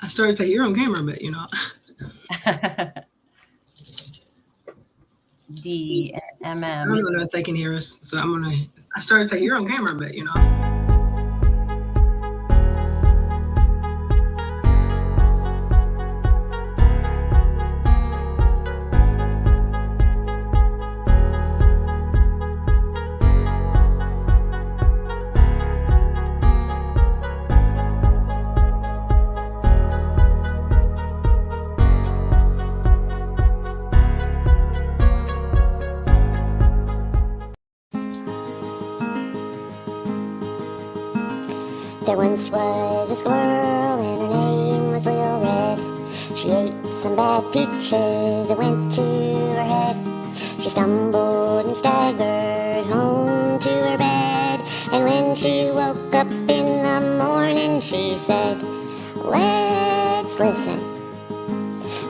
I started to say you're on camera, but you're not. D and I MM. don't know if they can hear us, so I started to say you're on camera, but you're not. There once was a squirrel and her name was LilRed. She ate some bad peaches that went to her head. She stumbled and staggered home to her bed. And when she woke up in the morning, she said, "Let's listen.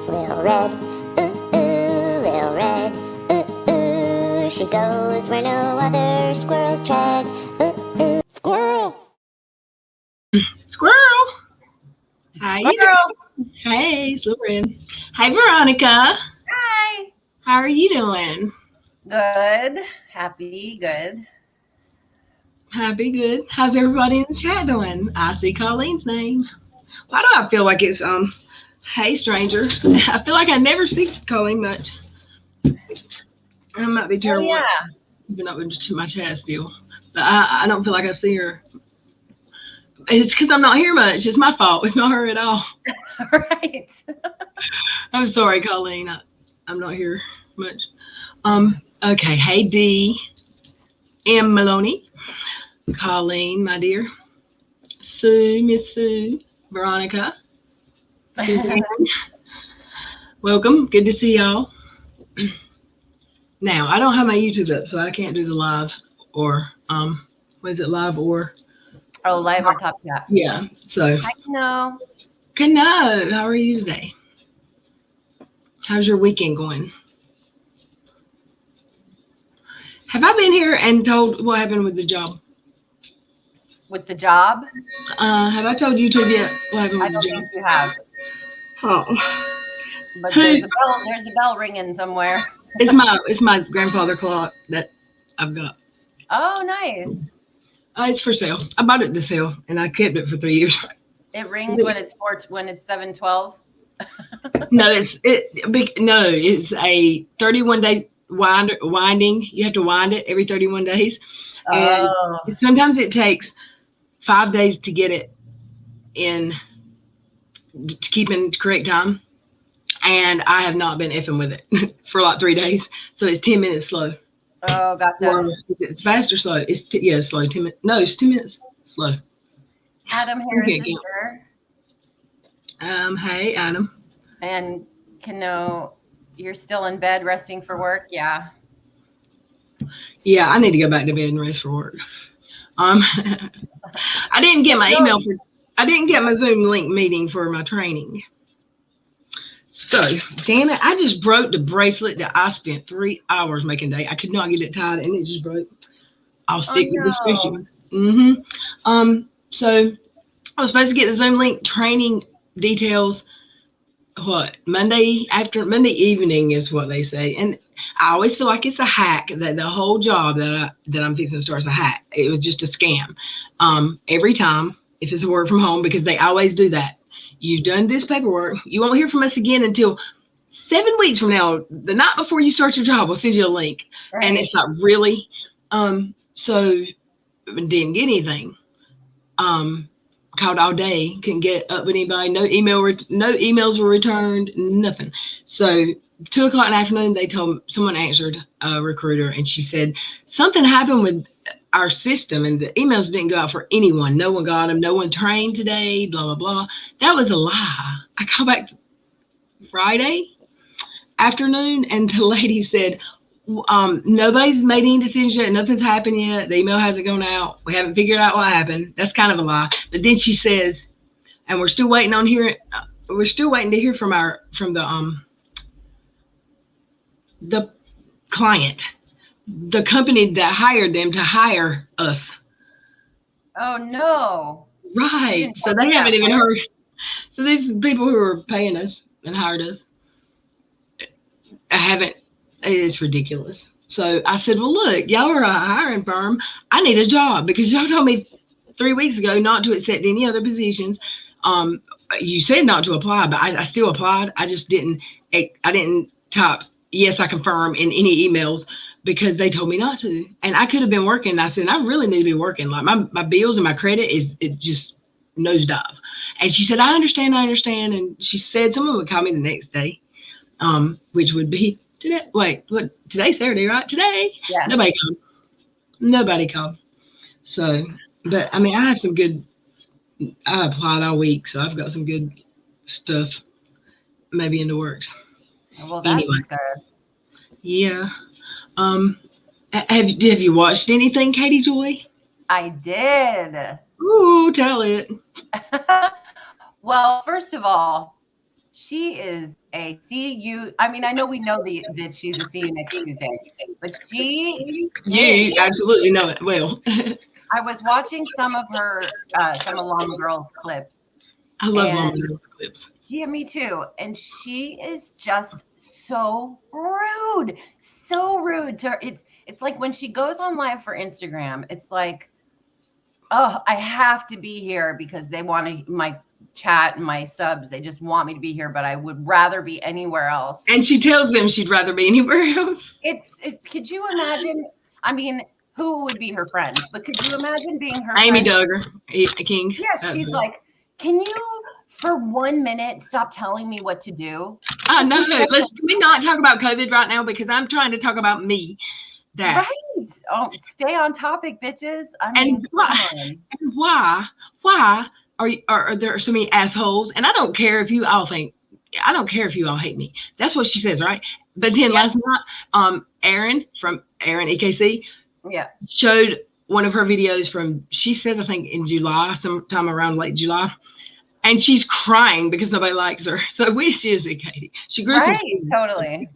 LilRed, LilRed, she goes where no other squirrels tread. Squirrel." Squirrel. Hi, Squirrel. Hey, it's LilRed. Hi, Veronica. Hi. How are you doing? Good. Happy. Good. Happy, good. How's everybody in the chat doing? I see Colleen's name. Why do I feel like it's hey stranger? I feel like I never see Colleen much. I might be terrible. Yeah. Even up into my chat still, but I don't feel like I see her. It's because I'm not here much. It's my fault. It's not her at all. Right. I'm sorry, Colleen. I'm not here much. Okay. Hey, D. M. Maloney. Colleen, my dear. Sue, Miss Sue. Veronica. Suzanne. Welcome. Good to see y'all. Now, I don't have my YouTube up, so I can't do the live or, was it live or? Oh, live or top chat. Yeah. So. Hi, Kano. Kano, how are you today? How's your weekend going? Have I been here and told what happened with the job? With the job? Have I told YouTube yet what happened with I don't the job? think you have. Oh. But there's a bell ringing somewhere. It's my grandfather clock that I've got. Oh, nice. It's for sale. I bought it to sell, and I kept it for 3 years. It rings when it's 7:12. No, it's a 31-day winding. You have to wind it every 31 days. And sometimes it takes 5 days to get it to keep in correct time. And I have not been effing with it for like 3 days. So it's 10 minutes slow. Oh, gotcha. Or it's fast or slow? It's slow. 10 minutes. No, it's 10 minutes slow. Adam Harris is here. Hey, Adam. And Kano, you're still in bed resting for work? Yeah. Yeah, I need to go back to bed and rest for work. I didn't get my email I didn't get my Zoom link meeting for my training. So, damn it, I just broke the bracelet that I spent 3 hours making today. I could not get it tied and it just broke. I'll stick with the squishy one. So I was supposed to get the Zoom link training details Monday evening is what they say. And I always feel like it's a hack, that the whole job that I'm fixing to start is a hack. It was just a scam. Every time, if it's a work from home, because they always do that. You've done this paperwork. You won't hear from us again until 7 weeks from now. The night before you start your job, we'll send you a link. Right. And it's like, really? So didn't get anything. Called all day, couldn't get up with anybody. No emails were returned, nothing. So 2 o'clock in the afternoon, someone answered a recruiter, and she said something happened with our system and the emails didn't go out for anyone. No one got them. No one trained today, blah, blah, blah. That was a lie. I called back Friday afternoon and the lady said, nobody's made any decisions yet. Nothing's happened yet. The email hasn't gone out. We haven't figured out what happened. That's kind of a lie. But then she says, and we're still waiting to hear from the client, the company that hired them to hire us. Oh no. Right. So they haven't even heard. So these people who are paying us and hired us, it's ridiculous. So I said, well, look, y'all are a hiring firm. I need a job because y'all told me 3 weeks ago not to accept any other positions. You said not to apply, but I still applied. I just didn't type, yes, I confirm in any emails because they told me not to. And I could have been working. I said, I really need to be working. Like my bills and my credit it just nosedive. And she said, I understand. And she said someone would call me the next day, which would be today. Wait, what? Today's Saturday, right? Today? Yeah. Nobody called. So, but I mean, I applied all week, so I've got some good stuff maybe in the works. Well, that's good. Yeah. Have you watched anything, Katie Joy? I did. Ooh, tell it. Well, first of all, she is a CU. I mean, I know we know that she's a CU next Tuesday, but You absolutely know it well. I was watching some of Lama Girls clips. I love Lama Girls clips. Yeah, me too. And she is just so rude to her. It's like when she goes on live for Instagram, it's like, oh, I have to be here because they want my chat and my subs. They just want me to be here, but I would rather be anywhere else. And she tells them she'd rather be anywhere else. Could you imagine? I mean, who would be her friend? But could you imagine being her Amy friend? Duggar, King. Yes, she's like, can you for 1 minute stop telling me what to do? No. Can we not talk about COVID right now because I'm trying to talk about me. Right. Oh, stay on topic, bitches. I mean, why are there so many assholes? And I don't care if you all hate me. That's what she says, right? But then last night, Erin from Erin EKC showed one of her videos from, she said, I think in July, sometime around late July. And she's crying because nobody likes her. So which is it, Katie? She grew some skin. Totally.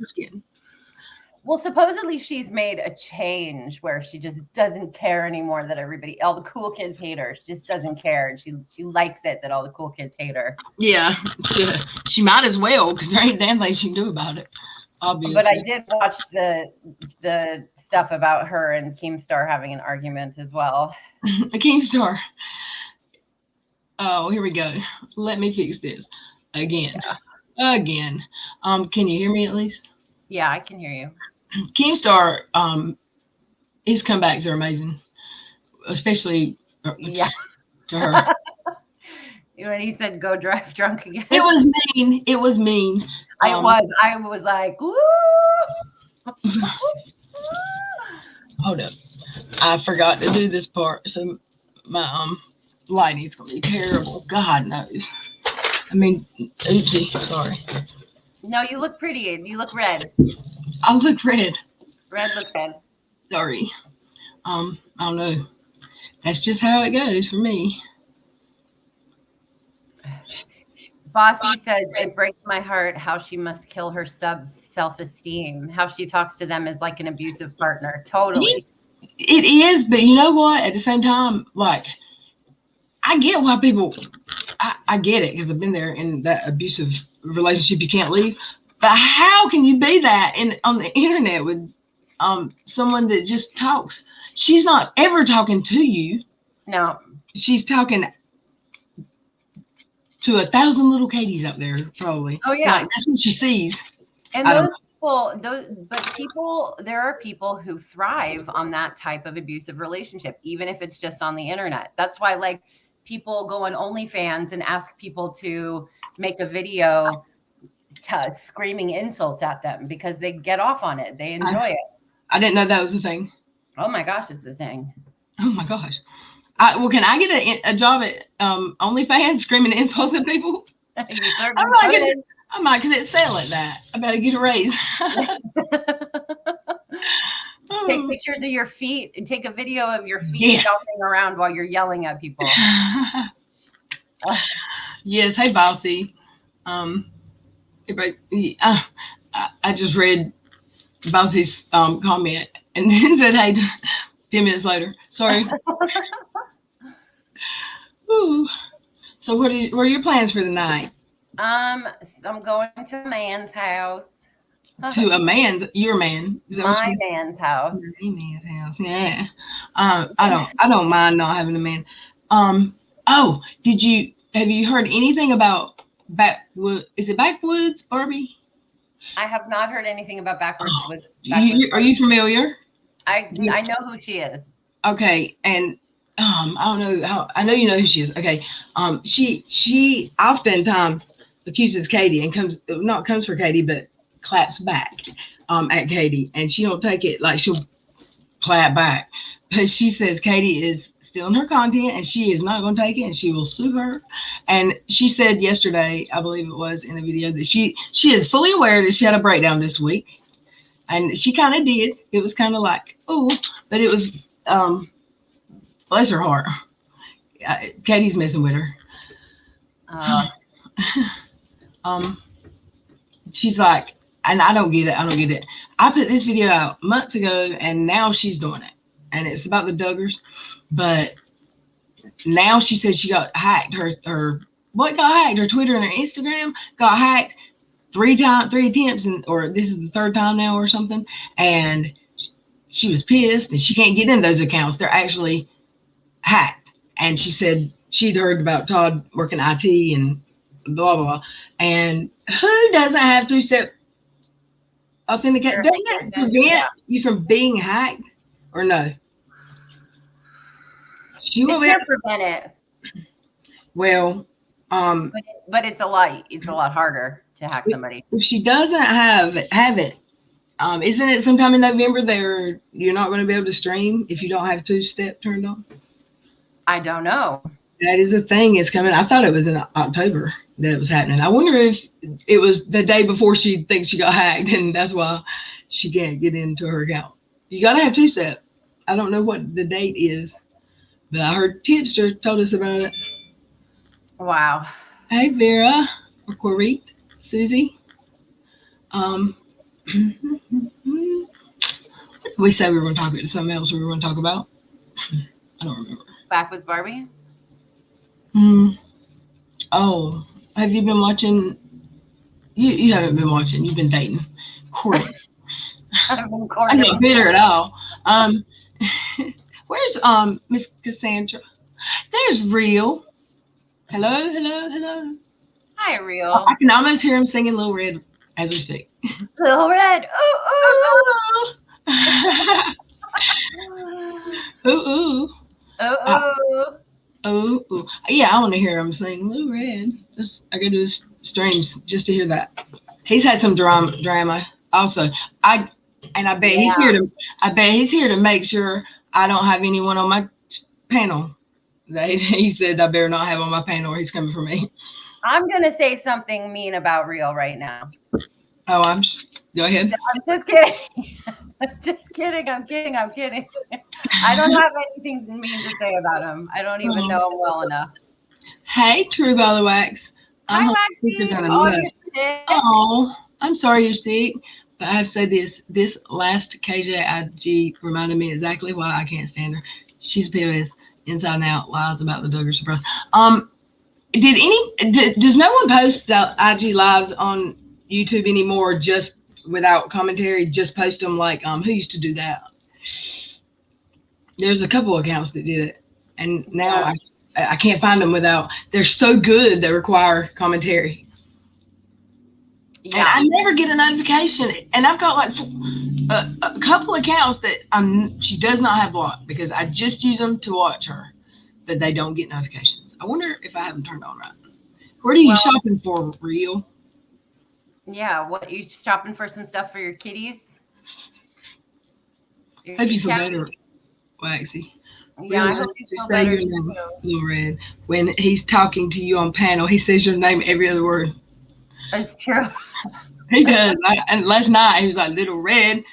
Well, supposedly she's made a change where she just doesn't care anymore that all the cool kids hate her. She just doesn't care. And she likes it that all the cool kids hate her. Yeah. She might as well because there ain't damn thing she can do about it. Obviously. But I did watch the stuff about her and Keemstar having an argument as well. Keemstar. Oh, here we go. Let me fix this again. Again. Can you hear me at least? Yeah, I can hear you. Keemstar, his comebacks are amazing, especially to her. When he said "go drive drunk again," it was mean. I was like, "Woo!" Hold up, I forgot to do this part, so my lighting's gonna be terrible. God knows. I mean, oopsie, sorry. No, you look pretty. You look red. I look red. Red looks red. Sorry. I don't know. That's just how it goes for me. Bossy says, it breaks my heart how she must kill her subs' self-esteem. How she talks to them as like an abusive partner. Totally. It is, but you know what? At the same time, like, I get why people, I get it because I've been there in that abusive relationship you can't leave. But how can you be that on the internet with someone that just talks? She's not ever talking to you. No. She's talking to 1,000 little Katies out there, probably. Oh yeah, like, that's what she sees. And there are people who thrive on that type of abusive relationship, even if it's just on the internet. That's why, like, people go on OnlyFans and ask people to make a video screaming insults at them because they get off on it. They enjoy it. I didn't know that was a thing. Oh my gosh, it's a thing. Oh my gosh. Well, can I get a job at OnlyFans screaming insults at people? You certainly I might get sell at that. I better get a raise. Take pictures of your feet and take a video of your feet stomping around while you're yelling at people. Yes. Hey, Bossy. Everybody, I just read Bossy's comment and then said, hey, 10 minutes later. Sorry. Ooh. So what are your plans for the night? So I'm going to a man's house. To a man's, your man. Is that what My you man's house. My man's house. Yeah. I don't mind not having a man. Oh, have you heard anything about backwoods? Is it backwoods, Barbie? I have not heard anything about backwards. Oh, With are you familiar? I know who she is. Okay, and I don't know how. I know you know who she is. Okay, she oftentimes accuses Katie and comes for Katie, but claps back at Katie, and she don't take it like she'll clap back. But she says Katie is stealing her content and she is not going to take it and she will sue her. And she said yesterday, I believe it was in a video, that she is fully aware that she had a breakdown this week. And she kind of did. It was kind of like, oh, but it was, bless her heart. Katie's messing with her. She's like, and I don't get it. I put this video out months ago and now she's doing it. And it's about the Duggars. But now she said she got hacked. Her what got hacked? Her Twitter and her Instagram got hacked 3 attempts, or this is the 3rd time now or something. And she was pissed and she can't get in those accounts. They're actually hacked. And she said she'd heard about Todd working IT and blah, blah, blah. And who doesn't have 2-step authentication? Doesn't that prevent you from being hacked or no? She will prevent it. Well, but it's a lot harder to hack somebody. If she doesn't have it, isn't it sometime in November you're not going to be able to stream if you don't have 2-step turned on? I don't know. That is a thing. It's coming. I thought it was in October that it was happening. I wonder if it was the day before she thinks she got hacked and that's why she can't get into her account. You got to have 2-step. I don't know what the date is, but I heard Tipster told us about it. Wow. Hey, Vera, or Correct, Susie. We said we were going to talk about something else we were going to talk about. I don't remember. Backwoods Barbie? Oh, have you been watching? You haven't been watching. You've been dating. Courting. I've been courting. I'm not bitter at all. Where's Miss Cassandra? There's Real. Hello. Hi, Real. I can almost hear him singing LilRed as we speak. LilRed. Ooh, Ooh. Oh, yeah, I want to hear him sing LilRed. I go to his streams just to hear that. He's had some drama also. I bet he's here to. I bet he's here to make sure I don't have anyone on my panel. That he said I better not have on my panel, or he's coming for me. I'm gonna say something mean about Real right now. Oh, go ahead. I'm just kidding. I'm kidding. I don't have anything mean to say about him. I don't even know him well enough. Hey, True by the Wax. Hi, Waxy. Oh, I'm sorry you're sick. But I have to say this last KJIG reminded me exactly why I can't stand her. She's POS, inside and out, lies about the Duggar surprise. Does no one post the IG lives on YouTube anymore just without commentary? Just post them like who used to do that? There's a couple accounts that did it, and now I can't find them without. They're so good they require commentary. Yeah, and I never get a notification, and I've got like a couple accounts that she does not have blocked because I just use them to watch her, but they don't get notifications. I wonder if I have them turned on right. Where are you shopping for, Real? Yeah, what, you shopping for some stuff for your kitties? Hope you feel better, Waxy. Yeah, I hope you feel better. LilRed. When he's talking to you on panel, he says your name every other word. That's true. He does. And last night he was like, LilRed,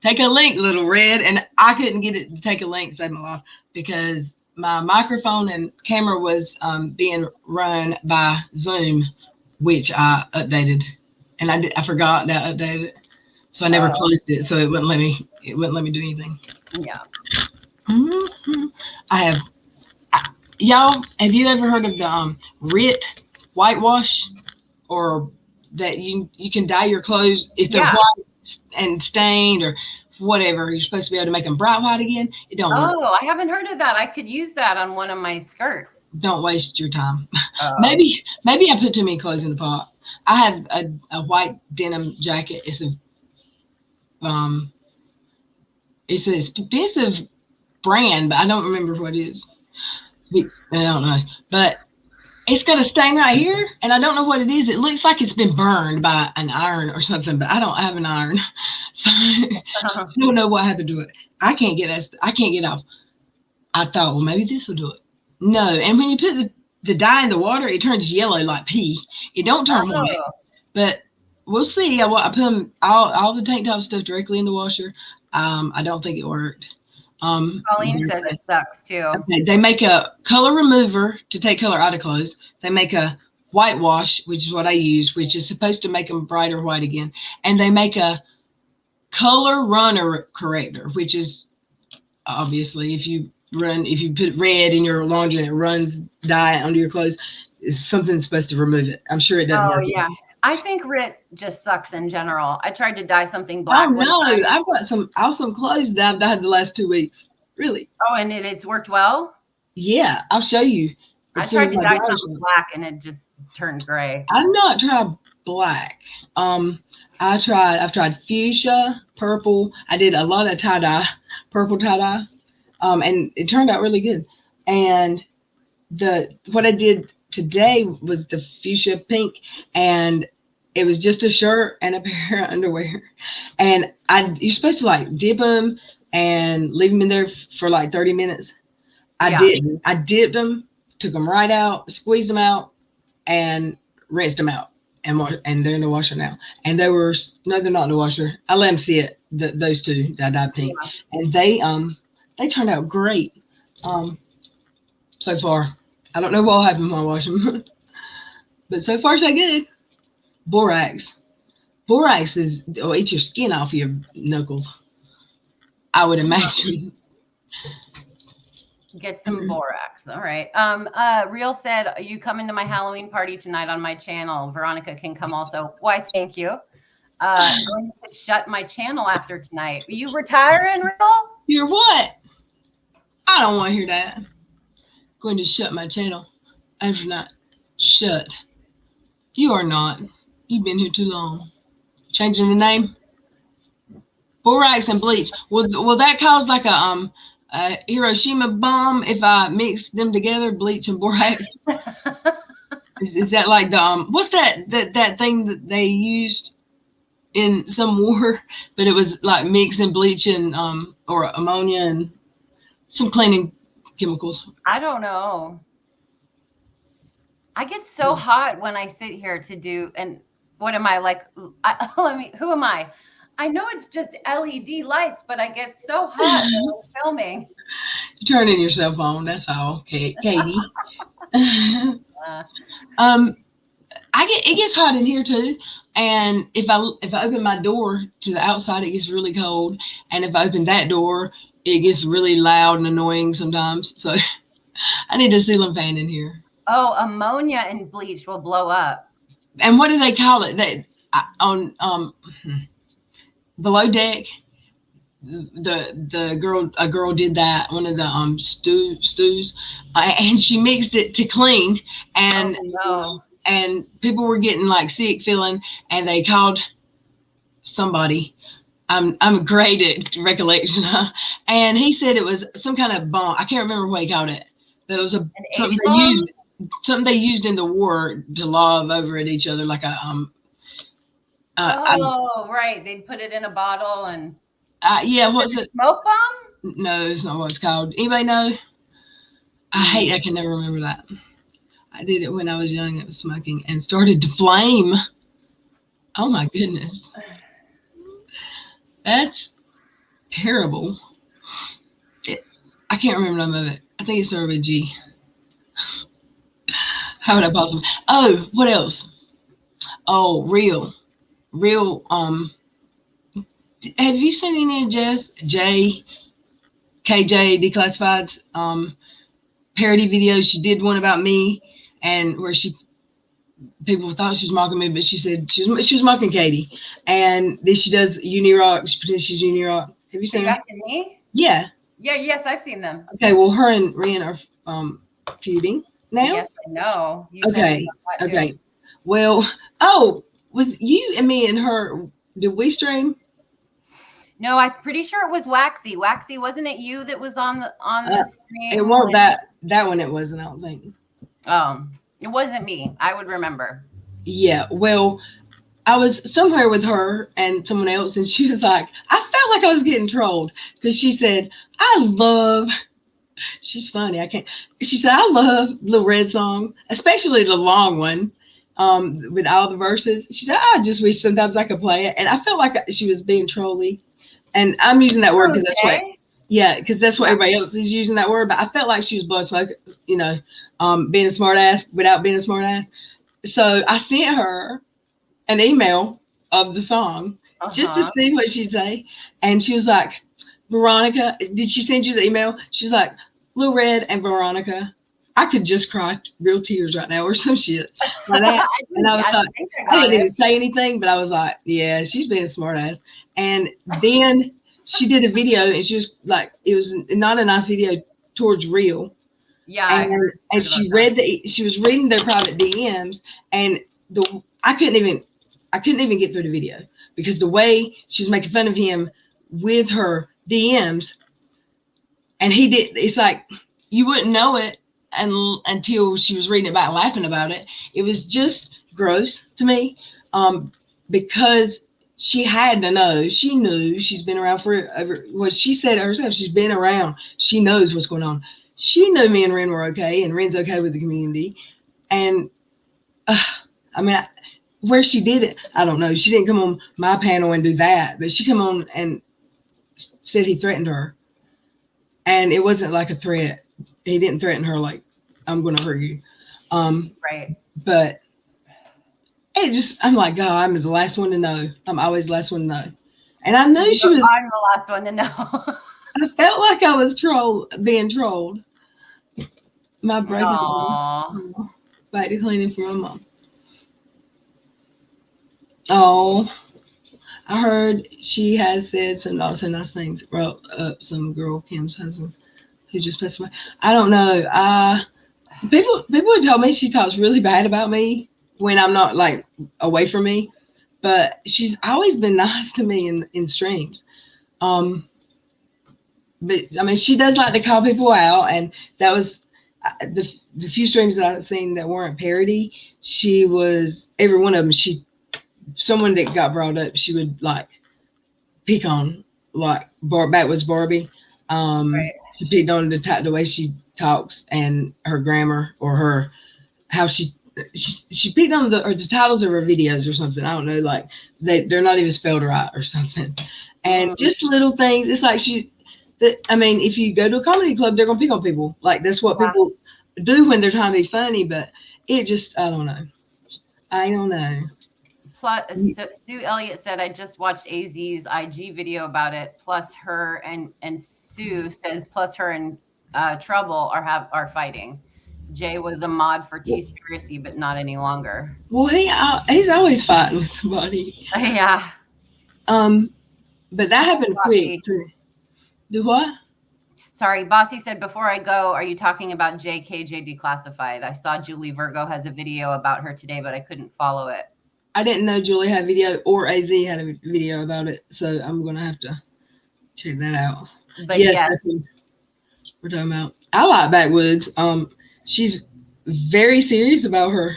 take a link, LilRed. And I couldn't get it to take a link to save my life because my microphone and camera was being run by Zoom, which I updated. And I forgot that I updated it. So I never closed it. So it wouldn't let me do anything. Yeah. Mm-hmm. Y'all, have you ever heard of the RIT whitewash, or that you can dye your clothes if they're Yeah. white and stained or whatever. You're supposed to be able to make them bright white again. It don't work. Oh, I haven't heard of that. I could use that on one of my skirts. Don't waste your time. Oh. Maybe I put too many clothes in the pot. I have a white denim jacket. It's an expensive brand, but I don't remember what it is. I don't know. But it's got a stain right here, and I don't know what it is. It looks like it's been burned by an iron or something, but I don't have an iron. So I don't know what happened to it. I can't get that. I can't get off. I thought, well, maybe this will do it. No, and when you put the dye in the water, it turns yellow like pee. It don't turn white. But we'll see. I put them all the tank top stuff directly in the washer. I don't think it worked. Colleen says it sucks too. They make a color remover to take color out of clothes. They make a whitewash, which is what I use, which is supposed to make them brighter white again. And they make a color runner corrector, which is obviously if you put red in your laundry and it runs dye under your clothes, it's something that's supposed to remove it. I'm sure it doesn't work. Oh yeah. I think RIT just sucks in general. I tried to dye something black. Oh no, I've got some awesome clothes that I've dyed the last 2 weeks. Really? Oh, and it's worked well? Yeah, I'll show you. I tried to dye something black and it just turned gray. I've not tried black. I've tried fuchsia, purple. I did a lot of tie-dye, purple tie-dye. And it turned out really good. And what I did today was the fuchsia pink, and it was just a shirt and a pair of underwear. And you're supposed to like dip them and leave them in there for like 30 minutes. I didn't. I dipped them, took them right out, squeezed them out, and rinsed them out. And they're in the washer now. And they're not in the washer. I let them see it. Those two that I dyed pink, and they turned out great. So far, I don't know what will happen when I wash them, but so far so good. Borax will eat your skin off your knuckles, I would imagine. Get some borax. All right. Real said, are you coming to my Halloween party tonight on my channel? Veronica can come also. Why, thank you. Going to shut my channel after tonight. Are you retiring, Real? You're what? I don't want to hear that. Going to shut my channel after tonight. Shut. You are not. You've been here too long. Changing the name? Borax and bleach. Will that cause like a Hiroshima bomb if I mix them together, bleach and borax? is that like the what's that thing that they used in some war, but it was like mixing bleach and or ammonia and some cleaning chemicals? I don't know. I get so hot when I sit here to do, and what am I like? Who am I? I know it's just LED lights, but I get so hot when I'm filming. You're turning yourself on, that's all, Katie. It gets hot in here too. And if I open my door to the outside, it gets really cold. And if I open that door, it gets really loud and annoying sometimes. So I need a ceiling fan in here. Oh, ammonia and bleach will blow up. And what do they call it? On Below Deck, a girl did that, one of the stews, and she mixed it to clean, and and people were getting like sick feeling, and they called somebody. I'm great at recollection, huh? And he said it was some kind of bomb. I can't remember what he called it, but it was something they used in the war to lob over at each other, like a right. They'd put it in a bottle and what's it? Smoke bomb? No, it's not what it's called. Anybody know? I can never remember that. I did it when I was young. It was smoking and started to flame. Oh my goodness. That's terrible. I can't remember the name of it. I think it started with G. How would I possibly? Oh, what else? Oh, real. Have you seen any of KJ Declassified's parody videos? She did one about me, and where people thought she was mocking me, but she said she was mocking Katie. And then she does Uni Rock. She pretends she's Uni Rock. Have you seen her? Me? Yeah. Yeah, yes, I've seen them. Okay, well, her and Ren are feuding now. Yes, I know. You Okay. Okay. Well, was you and me and her? Did we stream? No, I'm pretty sure it was Waxy. Waxy, wasn't it you that was on the stream? It wasn't that one. It wasn't. I don't think. It wasn't me. I would remember. Yeah. Well, I was somewhere with her and someone else, and she was like, I felt like I was getting trolled because she said, she's funny. She said, I love LilRed song, especially the long one, with all the verses. She said, I just wish sometimes I could play it. And I felt like she was being trolly. And I'm using that word because that's what everybody else is using that word. But I felt like she was blowing smoke, being a smart ass without being a smart ass. So I sent her an email of the song just to see what she'd say. And she was like, Veronica, did she send you the email? She was like, LilRed and Veronica. I could just cry real tears right now or some shit like that. And I was I didn't even say anything, but I was like, yeah, she's being a smart ass. And then she did a video and she was like, it was not a nice video towards real. Yeah. And she was reading their private DMs, and I couldn't even get through the video because the way she was making fun of him with her DMs, and it's like you wouldn't know it until she was reading it back, laughing about it. It was just gross to me, because she had to know. She knew. She's been around forever. Well, she said herself, she's been around. She knows what's going on. She knew me and Ren were okay, and Ren's okay with the community. And where she did it, I don't know. She didn't come on my panel and do that, but she come on and said he threatened her. And it wasn't like a threat. He didn't threaten her like, I'm going to hurt you. Right. But I'm like, God, I'm the last one to know. I'm always the last one to know. And I knew she was. I'm the last one to know. I felt like I was being trolled. My break is on. Back to cleaning for my mom. Oh, I heard she has said some not so nice things about some girl, Kim's husband, who just passed away. I don't know. People have told me she talks really bad about me when I'm not like away from me, but she's always been nice to me in streams. But I mean, she does like to call people out, and that was the few streams that I've seen that weren't parody. She was every one of them. Someone that got brought up, she would like pick on, like backwoods Barbie. Right. She picked on the way she talks and her grammar, or how she picked on the titles of her videos or something. I don't know, like they're not even spelled right or something. And just little things. It's like if you go to a comedy club, they're gonna pick on people. Like that's what people do when they're trying to be funny. But it just, I don't know. Plus, Sue Elliott said, I just watched AZ's IG video about it. Plus her and Sue says, plus her and Trouble are fighting. Jay was a mod for T-Spiracy, but not any longer. Well, he's always fighting with somebody. Yeah. But that happened quick too. Do what? Sorry, Bossy said, before I go, are you talking about JKJ Declassified? I saw Julie Virgo has a video about her today, but I couldn't follow it. I didn't know Julie had video or AZ had a video about it, so I'm gonna have to check that out. But yes. That's what we're talking about. I like Backwoods. She's very serious about her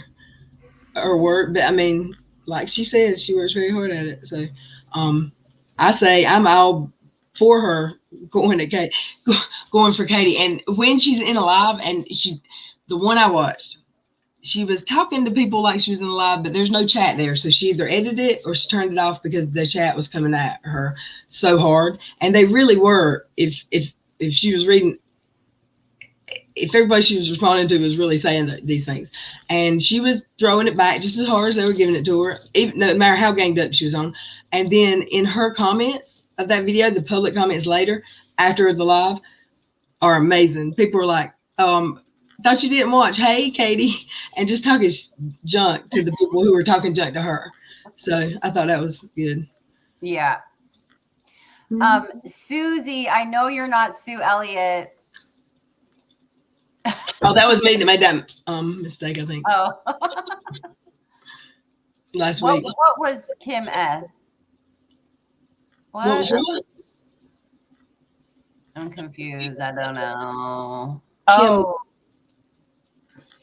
work, but I mean, like she says, she works very hard at it. So, I say I'm all for her going for Katie. And when she's in a live, and the one I watched, she was talking to people like she was in a live, but there's no chat there. So she either edited it or she turned it off because the chat was coming at her so hard. And they really were. If she was reading, if everybody she was responding to was really saying these things, and she was throwing it back just as hard as they were giving it to her, even no matter how ganged up she was on. And then in her comments of that video, the public comments later after the live are amazing. People are like, thought you didn't watch Hey Katie and just talking junk to the people who were talking junk to her. So I thought that was good. Yeah. Susie, I know you're not Sue Elliott. Oh, that was me that made that mistake, I think. Oh. Last week. What was Kim S? What was wrong? I'm confused. I don't know. Oh.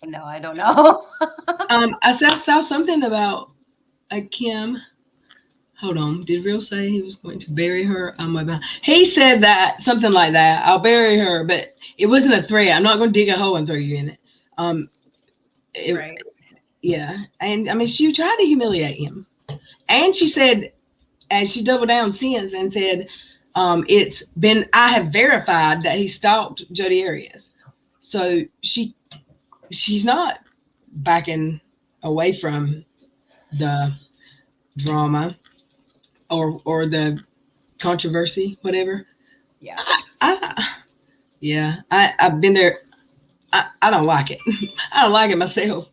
No, I don't know. I saw something about Kim. Hold on. Did Real say he was going to bury her on my back? He said that, something like that. I'll bury her, but it wasn't a threat. I'm not going to dig a hole and throw you in it. Right. Yeah. And I mean, she tried to humiliate him. And she said, and she doubled down since and said, I have verified that he stalked Jodi Arias. So she's not backing away from the drama or the controversy, whatever. Yeah. I've been there. I don't like it. I don't like it myself.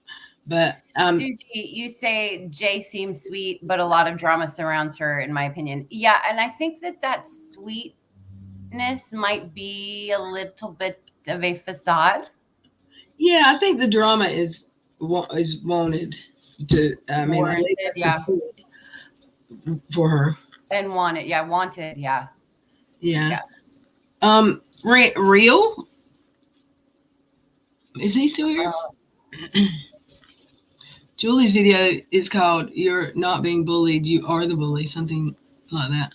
But Susie, you say Jay seems sweet, but a lot of drama surrounds her, in my opinion. Yeah, and I think that sweetness might be a little bit of a facade. Yeah, I think the drama is wanted to. I mean, warranted, yeah, for her. And wanted, yeah. Yeah. Real. Is he still here? Julie's video is called "You're Not Being Bullied, You Are the Bully," something like that.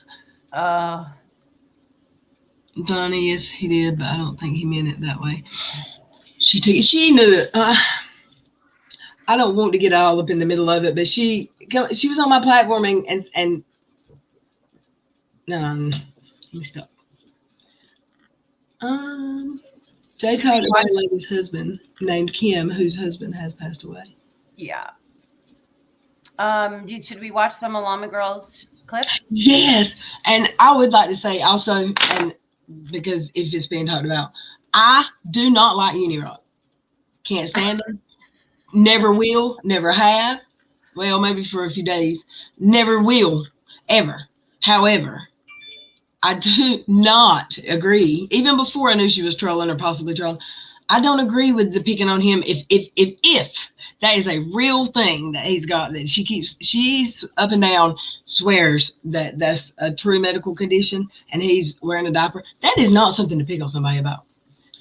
Donnie, yes, he did, but I don't think he meant it that way. She knew it. I don't want to get all up in the middle of it, but she was on my platform and let me stop. Jay talked about a lady's husband named Kim, whose husband has passed away. Yeah. Should we watch some Alama Girls clips? Yes. And I would like to say also, and because if it's being talked about, I do not like Unirock. Can't stand them. Never will, never have. Well, maybe for a few days. Never will, ever. However, I do not agree, even before I knew she was trolling or possibly trolling, I don't agree with the picking on him if that is a real thing that he's got, that she's up and down swears that that's a true medical condition and he's wearing a diaper. That is not something to pick on somebody about.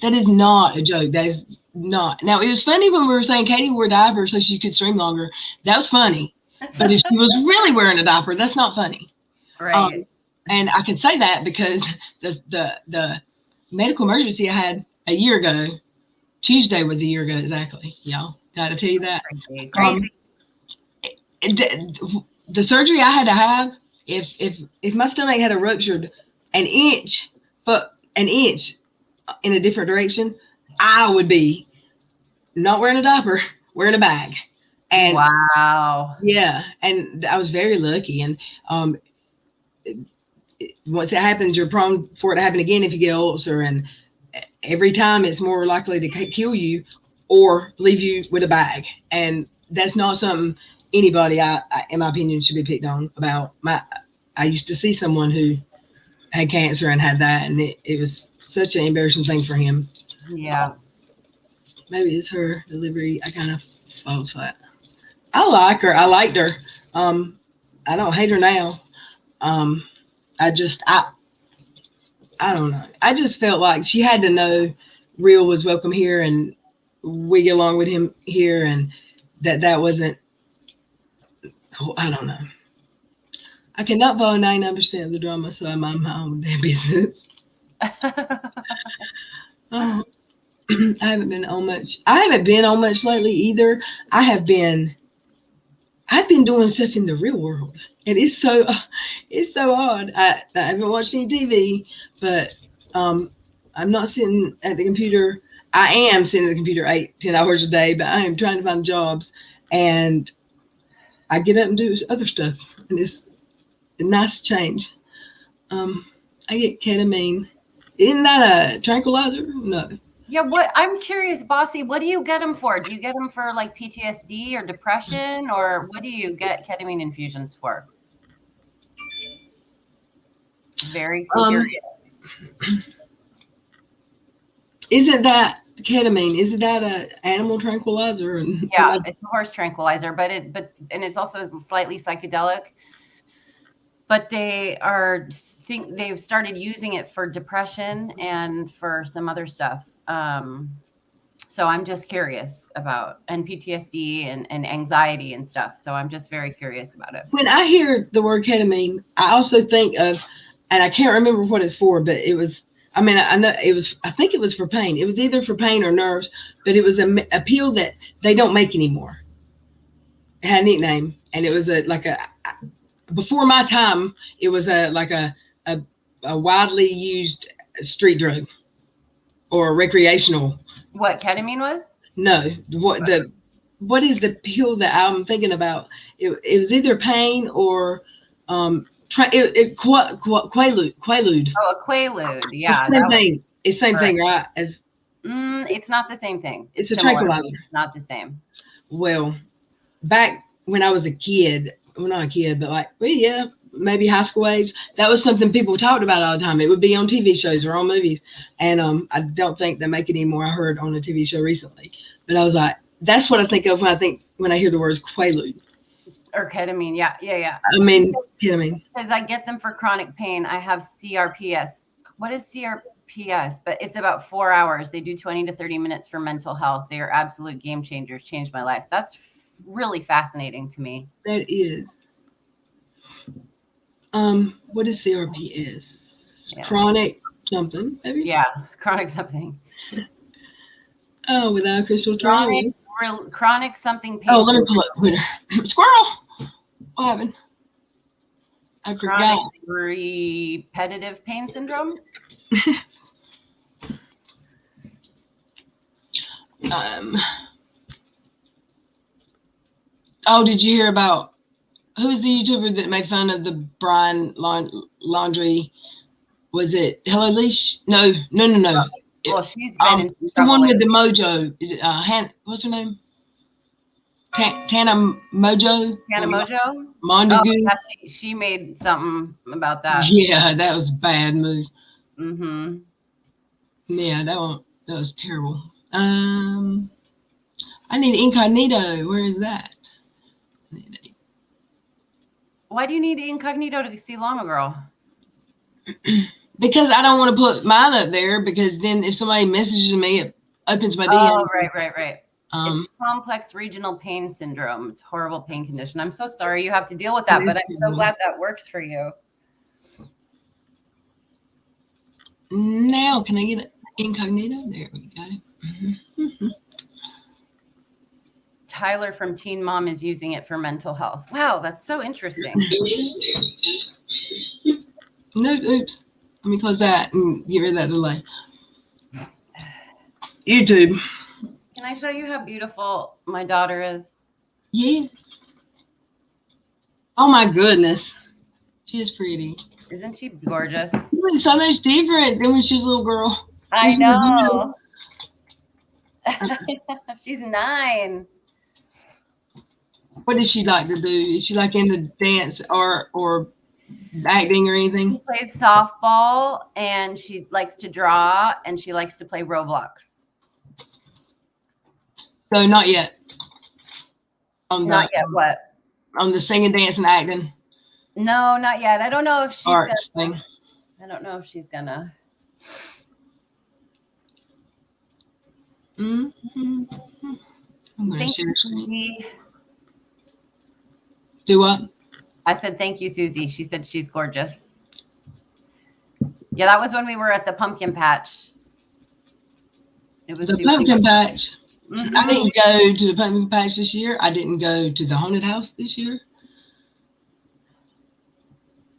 That is not a joke. That is not. Now, it was funny when we were saying Katie wore a diaper so she could stream longer. That was funny. But if she was really wearing a diaper, that's not funny. Right. And I can say that because the medical emergency I had a year ago, Tuesday was a year ago exactly. Y'all, got to tell you that. Crazy. The surgery I had to have, if my stomach had a ruptured an inch in a different direction, I would be not wearing a diaper, wearing a bag. And wow. Yeah, and I was very lucky. And once it happens, you're prone for it to happen again if you get ulcer, and every time it's more likely to kill you or leave you with a bag. And that's not something anybody, I in my opinion, should be picked on about. I used to see someone who had cancer and had that, and it was such an embarrassing thing for him. Yeah. Maybe it's her delivery. I kind of falls flat. I like her. I liked her. I don't hate her now. I don't know. I just felt like she had to know Real was welcome here and we get along with him here, and that wasn't cool. I don't know. I cannot follow 99% of the drama, so I mind my own damn business. I haven't been on much lately either. I've been doing stuff in the real world, and it's so odd. I haven't watched any TV, but I'm not sitting at the computer. I am sitting at the computer 8-10 hours a day, but I am trying to find jobs, and I get up and do other stuff, and it's a nice change. I get ketamine. Isn't that a tranquilizer? No. Yeah, what I'm curious, Bossy, what do you get them for? Do you get them for like PTSD or depression, or what do you get ketamine infusions for? Very curious. Isn't that ketamine? Isn't that a animal tranquilizer? Yeah, it's a horse tranquilizer, but it's also slightly psychedelic. But they've started using it for depression and for some other stuff. So I'm just curious about and PTSD and anxiety and stuff. So I'm just very curious about it. When I hear the word ketamine, I also think of, and I can't remember what it's for, but it was, I mean, I know it was, I think it was for pain. It was either for pain or nerves, but it was a pill that they don't make anymore. It had a neat name, and it was before my time, it was a widely used street drug or recreational. What ketamine was? No, what is the pill that I'm thinking about? It was either pain or Quaalude. Oh, a Quaalude. Yeah, It's the same thing. It's the same thing, right? It's not the same thing. It's a tranquilizer. It's not the same. Well, back when I was a kid, well, not a kid, but maybe high school age, that was something people talked about all the time. It would be on TV shows or on movies. And I don't think they make it anymore. I heard on a TV show recently. But I was like, that's what I think of when I hear the words Quaalude. Or ketamine. Yeah. I mean, ketamine. Because I get them for chronic pain. I have CRPS. What is CRPS? But it's about 4 hours. They do 20 to 30 minutes for mental health. They are absolute game changers. Changed my life. That's really fascinating to me. That is. What is CRPS? Yeah. Chronic something, maybe? Yeah, chronic something. Oh, without crystal chronic something pain. Oh, let me pull up Twitter. Squirrel! What happened? I forgot. Repetitive pain syndrome? Oh, did you hear about who's the YouTuber that made fun of the Brian Laundrie? Was it Hello Leash? No. Well, she's been in the one with the mojo. What's her name? Tana Mojo. Tana Mojo. Montague. Oh, yeah, she made something about that. Yeah, that was a bad move. Mm-hmm. Yeah, that was terrible. I need incognito. Where is that? Why do you need incognito to see Llama Girl? Because I don't want to put mine up there, because then if somebody messages me, it opens my DMs. Oh, right. It's complex regional pain syndrome. It's a horrible pain condition. I'm so sorry you have to deal with that, but I'm so glad that works for you. Now, can I get incognito? There we go. Mm-hmm. Tyler from Teen Mom is using it for mental health. Wow, that's so interesting. No, oops. Let me close that and get rid of that delay. YouTube. Can I show you how beautiful my daughter is? Yeah. Oh my goodness. She is pretty. Isn't she gorgeous? She's so much different than when she was a little girl. I know. She's 9. What does she like to do? Is she like into dance or acting or anything? She plays softball, and she likes to draw, and she likes to play Roblox. So not yet. Not yet. What? On the singing, dance, and acting. No, not yet. I don't know if she's arts thing. I don't know if she's gonna. Mm-hmm. I'm gonna Thank share you, screen. Susie. Do what? I said thank you, Susie. She said she's gorgeous. Yeah, that was when we were at the pumpkin patch. It was the pumpkin patch. Mm-hmm. I didn't go to the pumpkin patch this year. I didn't go to the haunted house this year.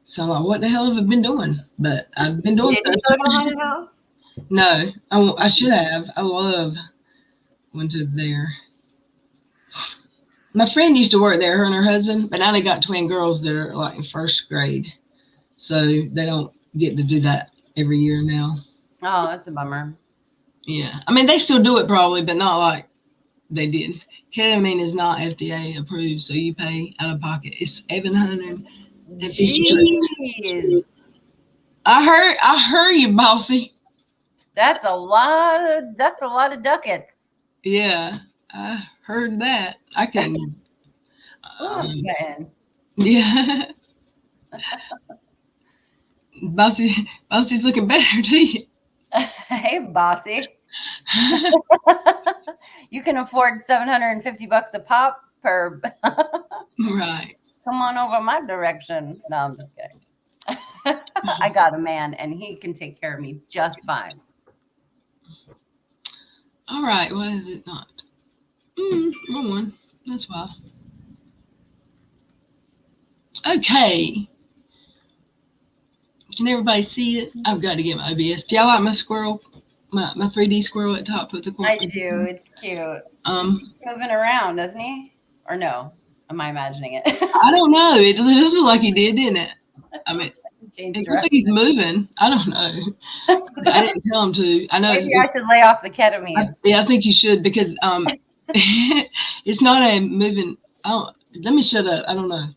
So I'm like, what the hell have I been doing? But I've been doing stuff. Did you go to the haunted house? No, I should have. I love went to there. My friend used to work there, her and her husband, but now they got twin girls that are like in first grade. So they don't get to do that every year now. Oh, that's a bummer. Yeah. I mean, they still do it probably, but not like they did. Ketamine is not FDA approved, so you pay out of pocket. It's $750. Jeez. I heard you, bossy. That's a lot of ducats. Yeah, I heard that. I can. Oh, I'm sweating. Yeah. Bossy's looking better to you. Hey, bossy. You can afford $750 a pop per. Right. Come on over my direction. No, I'm just kidding. I got a man, and he can take care of me just fine. All right. Why is it not? Wrong one. That's why. Okay. Can everybody see it? I've got to get my OBS. Do y'all like my squirrel? My 3D squirrel at the top of the corner? I do. It's cute. He's moving around, doesn't he? Or no? Am I imagining it? I don't know. It looks like he did, didn't it? I mean, it looks like he's moving. I don't know. I didn't tell him to. I know. Maybe I should lay off the ketamine. I think you should because it's not a moving. Let me shut up. I don't know.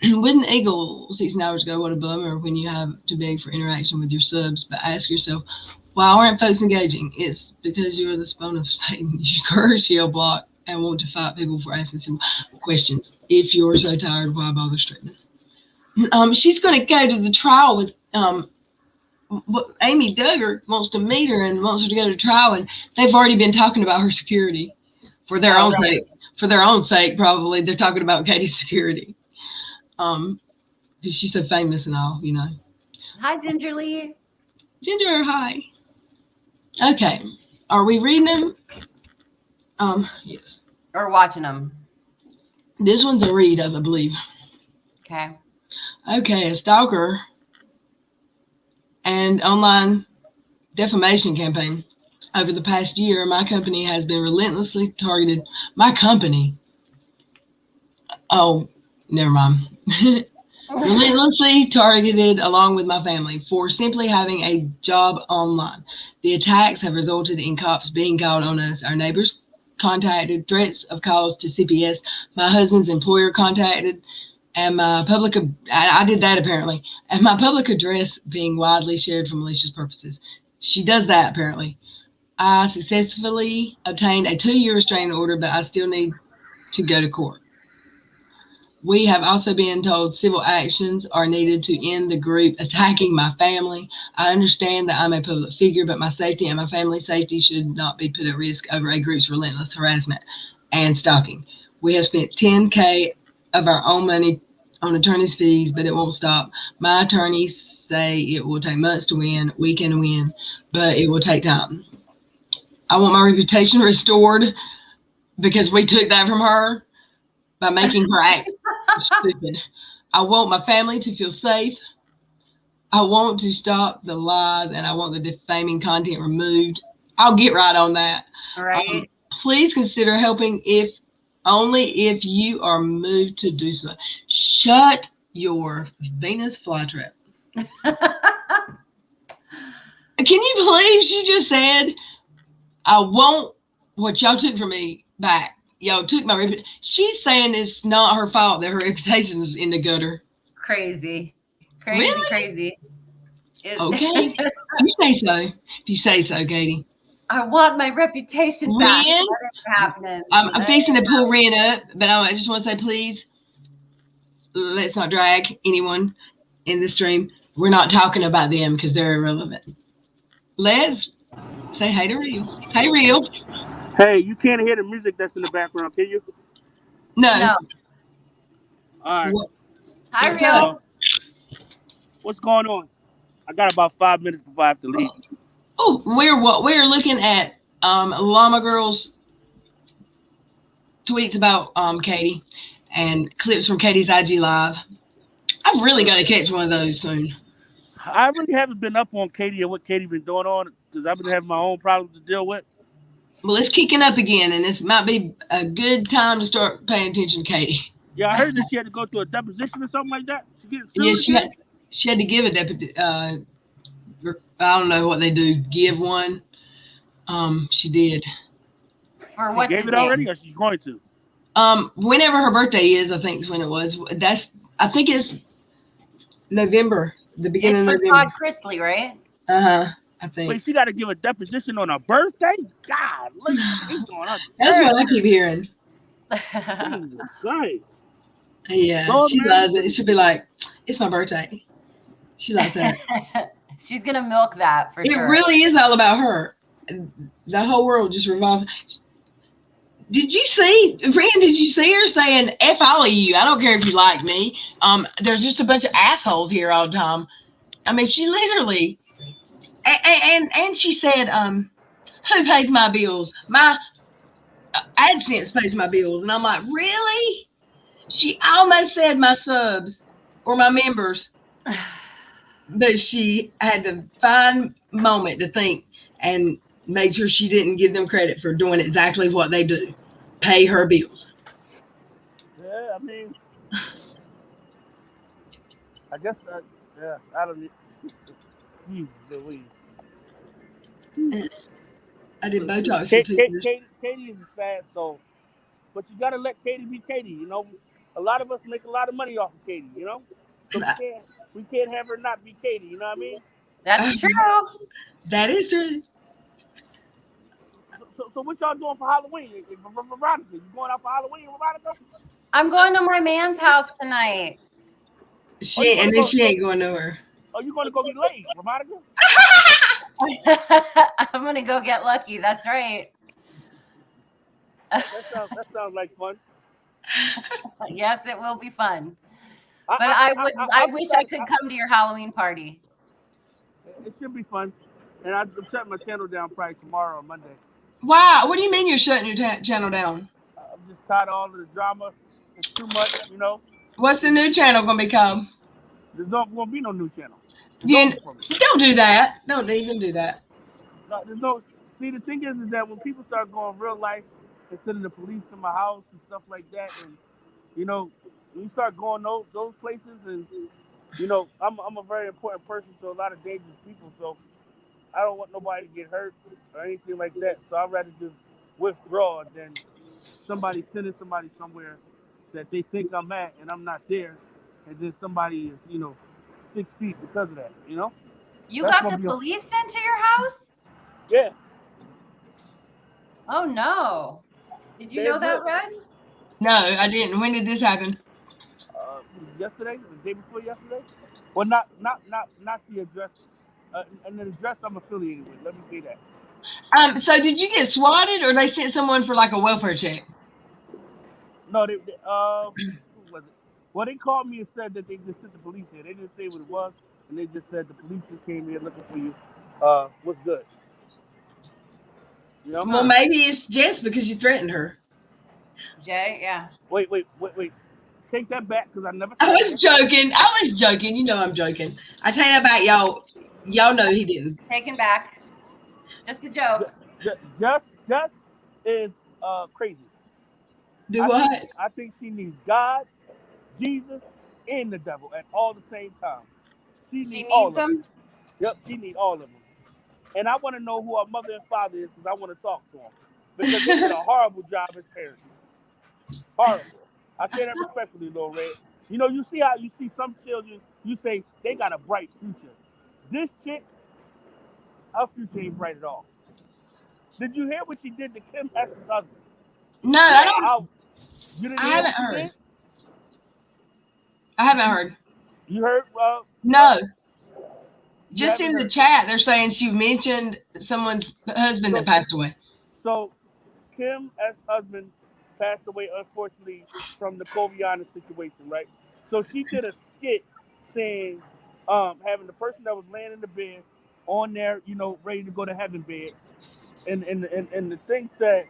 With an eagle 16 hours ago, what a bummer when you have to beg for interaction with your subs. But ask yourself, why aren't folks engaging? It's because you're the spawn of Satan. You curse, yell, block, and want to fight people for asking simple questions. If you're so tired, why bother straightening? She's going to go to the trial with Amy Duggar wants to meet her and wants her to go to trial, and they've already been talking about her security for their own sake. For their own sake, probably they're talking about Katie's security. Because she's so famous and all, you know. Hi, Gingerly. Ginger, hi. Okay, are we reading them? Yes. Or watching them. This one's a read of, I believe. Okay. Okay, a stalker and online defamation campaign. Over the past year, my company has been relentlessly targeted. My company. Oh, never mind. Relentlessly targeted along with my family for simply having a job online. The attacks have resulted in cops being called on us. Our neighbors contacted, threats of calls to CPS. My husband's employer contacted, and my public, I did that apparently, and my public address being widely shared for malicious purposes. She does that apparently. I successfully obtained a 2-year restraining order, but I still need to go to court. We have also been told civil actions are needed to end the group attacking my family. I understand that I'm a public figure, but my safety and my family's safety should not be put at risk over a group's relentless harassment and stalking. We have spent $10,000 of our own money on attorney's fees, but it won't stop. My attorneys say it will take months to win. We can win, but it will take time. I want my reputation restored because we took that from her by making her act stupid. I want my family to feel safe. I want to stop the lies, and I want the defaming content removed. I'll get right on that. All right. Please consider helping only if you are moved to do so. Shut your Venus flytrap. Can you believe she just said, I want what y'all took from me back. Y'all took my reputation. She's saying it's not her fault that her reputation's in the gutter. Crazy. Really? Crazy. Okay. If you say so, Katie. I want my reputation back. Ren, What is happening? I'm fixing to pull Ren up, but I just want to say, please, let's not drag anyone in the stream. We're not talking about them because they're irrelevant. Let's say hey to Real. Hey, Real. Hey, you can't hear the music that's in the background, can you? No. All right. Hi, What's Real. up? What's going on? I got about 5 minutes before I have to leave. Oh, we're looking at Llama Girl's tweets about Katie and clips from Katie's IG Live. I've really got to catch one of those soon. I really haven't been up on Katie and what Katie been doing on because I've been having my own problems to deal with. Well, it's kicking up again, and this might be a good time to start paying attention to Katie. Yeah, I heard that she had to go through a deposition or something like that. She getting sued Yeah, she had to give a I don't know what they do, give one. She did. For She what's gave his it name? already, or she's going to? Whenever her birthday is, I think is when it was. I think it's November, the beginning It's of for November. Todd Chrisley, right? I think. Wait, she got to give a deposition on her birthday? God, he's going on. That's what I keep hearing. Jesus Christ. Yeah, Lord, she man. loves it. She'll be like, "It's my birthday." She likes that. She's gonna milk that for It sure. really is all about her. The whole world just revolves. Did you see, Rand? Did you see her saying "F all of you"? I don't care if you like me. There's just a bunch of assholes here all the time. I mean, she literally, and she said, "Who pays my bills? My AdSense pays my bills." And I'm like, really? She almost said my subs or my members, but she had the fine moment to think and made sure she didn't give them credit for doing exactly what they do, pay her bills. Yeah, I mean, I guess, yeah, I don't know. Jesus Louise. I did Botox for 2 years. Katie is a sad soul, but you gotta let Katie be Katie. You know, a lot of us make a lot of money off of Katie. You know, so we can't have her not be Katie. You know what I mean? That's true. That is true. So what y'all doing for Halloween? Veronica, you going out for Halloween, Veronica? I'm going to my man's house tonight. She ain't going nowhere. Oh, you gonna go get laid, Veronica? I'm gonna go get lucky. That's right. That sounds like fun. Yes, it will be fun. But I wish I could come to your Halloween party. It should be fun. And I'm shutting my channel down probably tomorrow or Monday. Wow, what do you mean you're shutting your channel down? I'm just tired of all of the drama. It's too much, you know. What's the new channel gonna be called? There's not gonna be no new channel. Don't do that. Don't even do that. No. See, the thing is that when people start going real life and sending the police to my house and stuff like that, and you know, when you start going those places, and you know, I'm a very important person to a lot of dangerous people, so I don't want nobody to get hurt or anything like that. So I'd rather just withdraw than somebody sending somebody somewhere that they think I'm at and I'm not there, and then somebody is, you know, 6 feet because of that, you know? You got the police sent to your house? Yeah. Oh no. Did you know that, Red? No, I didn't. When did this happen? Yesterday, the day before yesterday. Well, not the address. And the address I'm affiliated with. Let me say that. So did you get swatted, or they sent someone for like a welfare check? No, who was it? Well, they called me and said that they just sent the police here. They didn't say what it was, and they just said the police just came here looking for you. What's good? You know? Well, maybe it's Jess because you threatened her. Jay, yeah. Wait. Take that back because I never. I was joking. You know I'm joking. I tell you about y'all. Y'all know he didn't. Taken back. Just a joke. Just is crazy. I think she needs God, Jesus, and the devil at all the same time. She needs all of them. Yep, she needs all of them. And I want to know who her mother and father is because I want to talk to them. Because they did a horrible job as parents. Horrible. I say that respectfully, LilRed. You know, you see how you see some children, you say they got a bright future. This chick, her future ain't bright at all. Did you hear what she did to Kim S's husband? No, I don't. You didn't I hear haven't what she heard. did? I haven't heard. You heard? No. Just in the chat, they're saying she mentioned someone's husband that passed away. So, Kim S. husband passed away, unfortunately, from the Coviana situation, right? So she did a skit saying, having the person that was laying in the bed on there, you know, ready to go to heaven bed, and the thing said,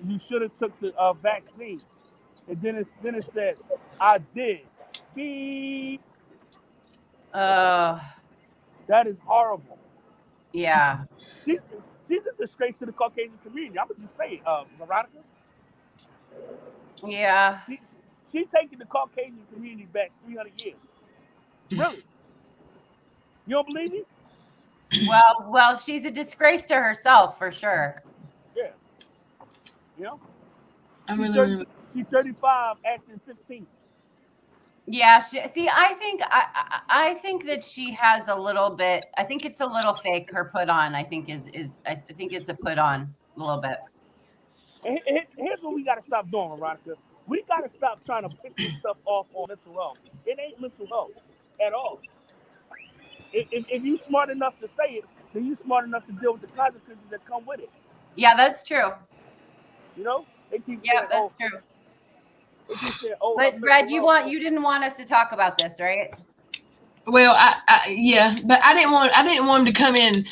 you should have took the vaccine, and then it said, I did. Beep. That is horrible. Yeah. She's a disgrace to the Caucasian community. I would just say, Veronica. Yeah. She's taking the Caucasian community back 300 years. Really? You don't believe me? Well, she's a disgrace to herself for sure. Yeah. You know? I'm She's, really, 30, she's 35, acting 15. Yeah, see, I think that she has a little bit. I think it's a little fake. Her put on, I think I think it's a put on a little bit. And here's what we got to stop doing, Veronica. We got to stop trying to pick this stuff off on mental health. It ain't mental health at all. If you smart enough to say it, then you smart enough to deal with the consequences that come with it. Yeah, that's true. You know, they keep Yeah, saying, that's "Oh, true. they keep saying, oh, But Brad, you didn't want us to talk about this, right? well, yeah, but I didn't want him to come in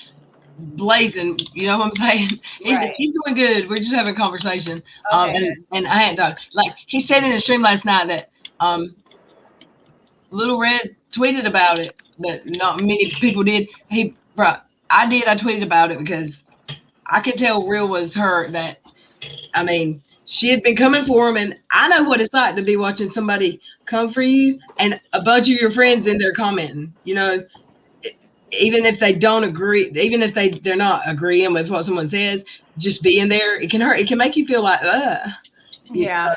blazing. You know what I'm saying? Right. He's doing good. We're just having a conversation. Okay, And I hadn't done like he said in the stream last night that LilRed tweeted about it, but not many people did. I did. I tweeted about it because I could tell Real was hurt. That I mean, she had been coming for him, and I know what it's like to be watching somebody come for you, and a bunch of your friends in there commenting. You know, even if they don't agree, even if they're not agreeing with what someone says, just being there, it can hurt. It can make you feel like, yeah. Yeah,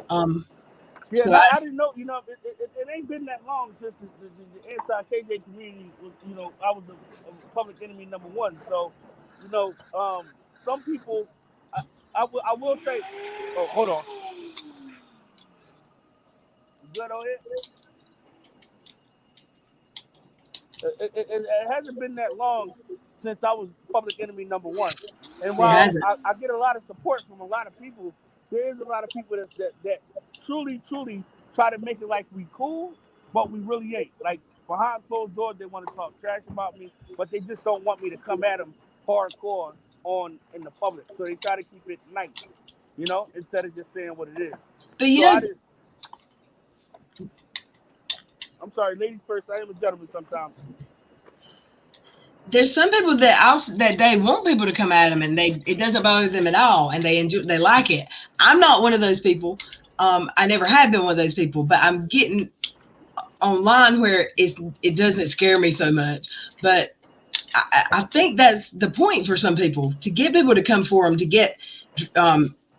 So I didn't know. You know, it ain't been that long since the anti-KJ community was. You know, I was a public enemy #1. So, you know, some people, I will say. Oh, hold on. You good on it? It hasn't been that long since I was public enemy #1. And while I get a lot of support from a lot of people, there is a lot of people that truly try to make it like we cool, but we really ain't. Like behind closed doors, they want to talk trash about me, but they just don't want me to come at them hardcore in the public. So they try to keep it nice, you know, instead of just saying what it is. but you know, I'm sorry, ladies first. I am a gentleman sometimes. there's some people that they want people to come at them, and it doesn't bother them at all, and they like it. I'm not one of those people. I never have been one of those people, but I'm getting online where it doesn't scare me so much. But I think that's the point for some people, to get people to come for them, to get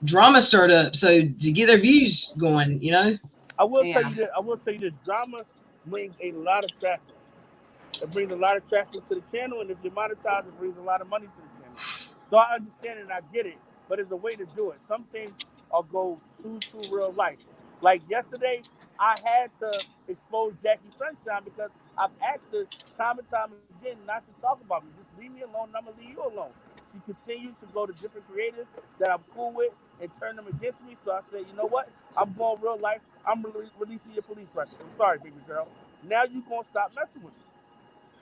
drama stirred up, so to get their views going. You know. I will tell you that drama brings a lot of traffic. It brings a lot of traffic to the channel, and if you monetize, it brings a lot of money to the channel. So I understand and I get it, but there's a way to do it. Some things will go too real life. Like yesterday, I had to expose Jackie Sunshine because I've asked her time and time again not to talk about me. Just leave me alone, and I'm gonna leave you alone. She continues to go to different creators that I'm cool with and turn them against me. So I said, you know what? I'm going real life. I'm releasing your police record. I'm sorry, baby girl. Now you gonna stop messing with me.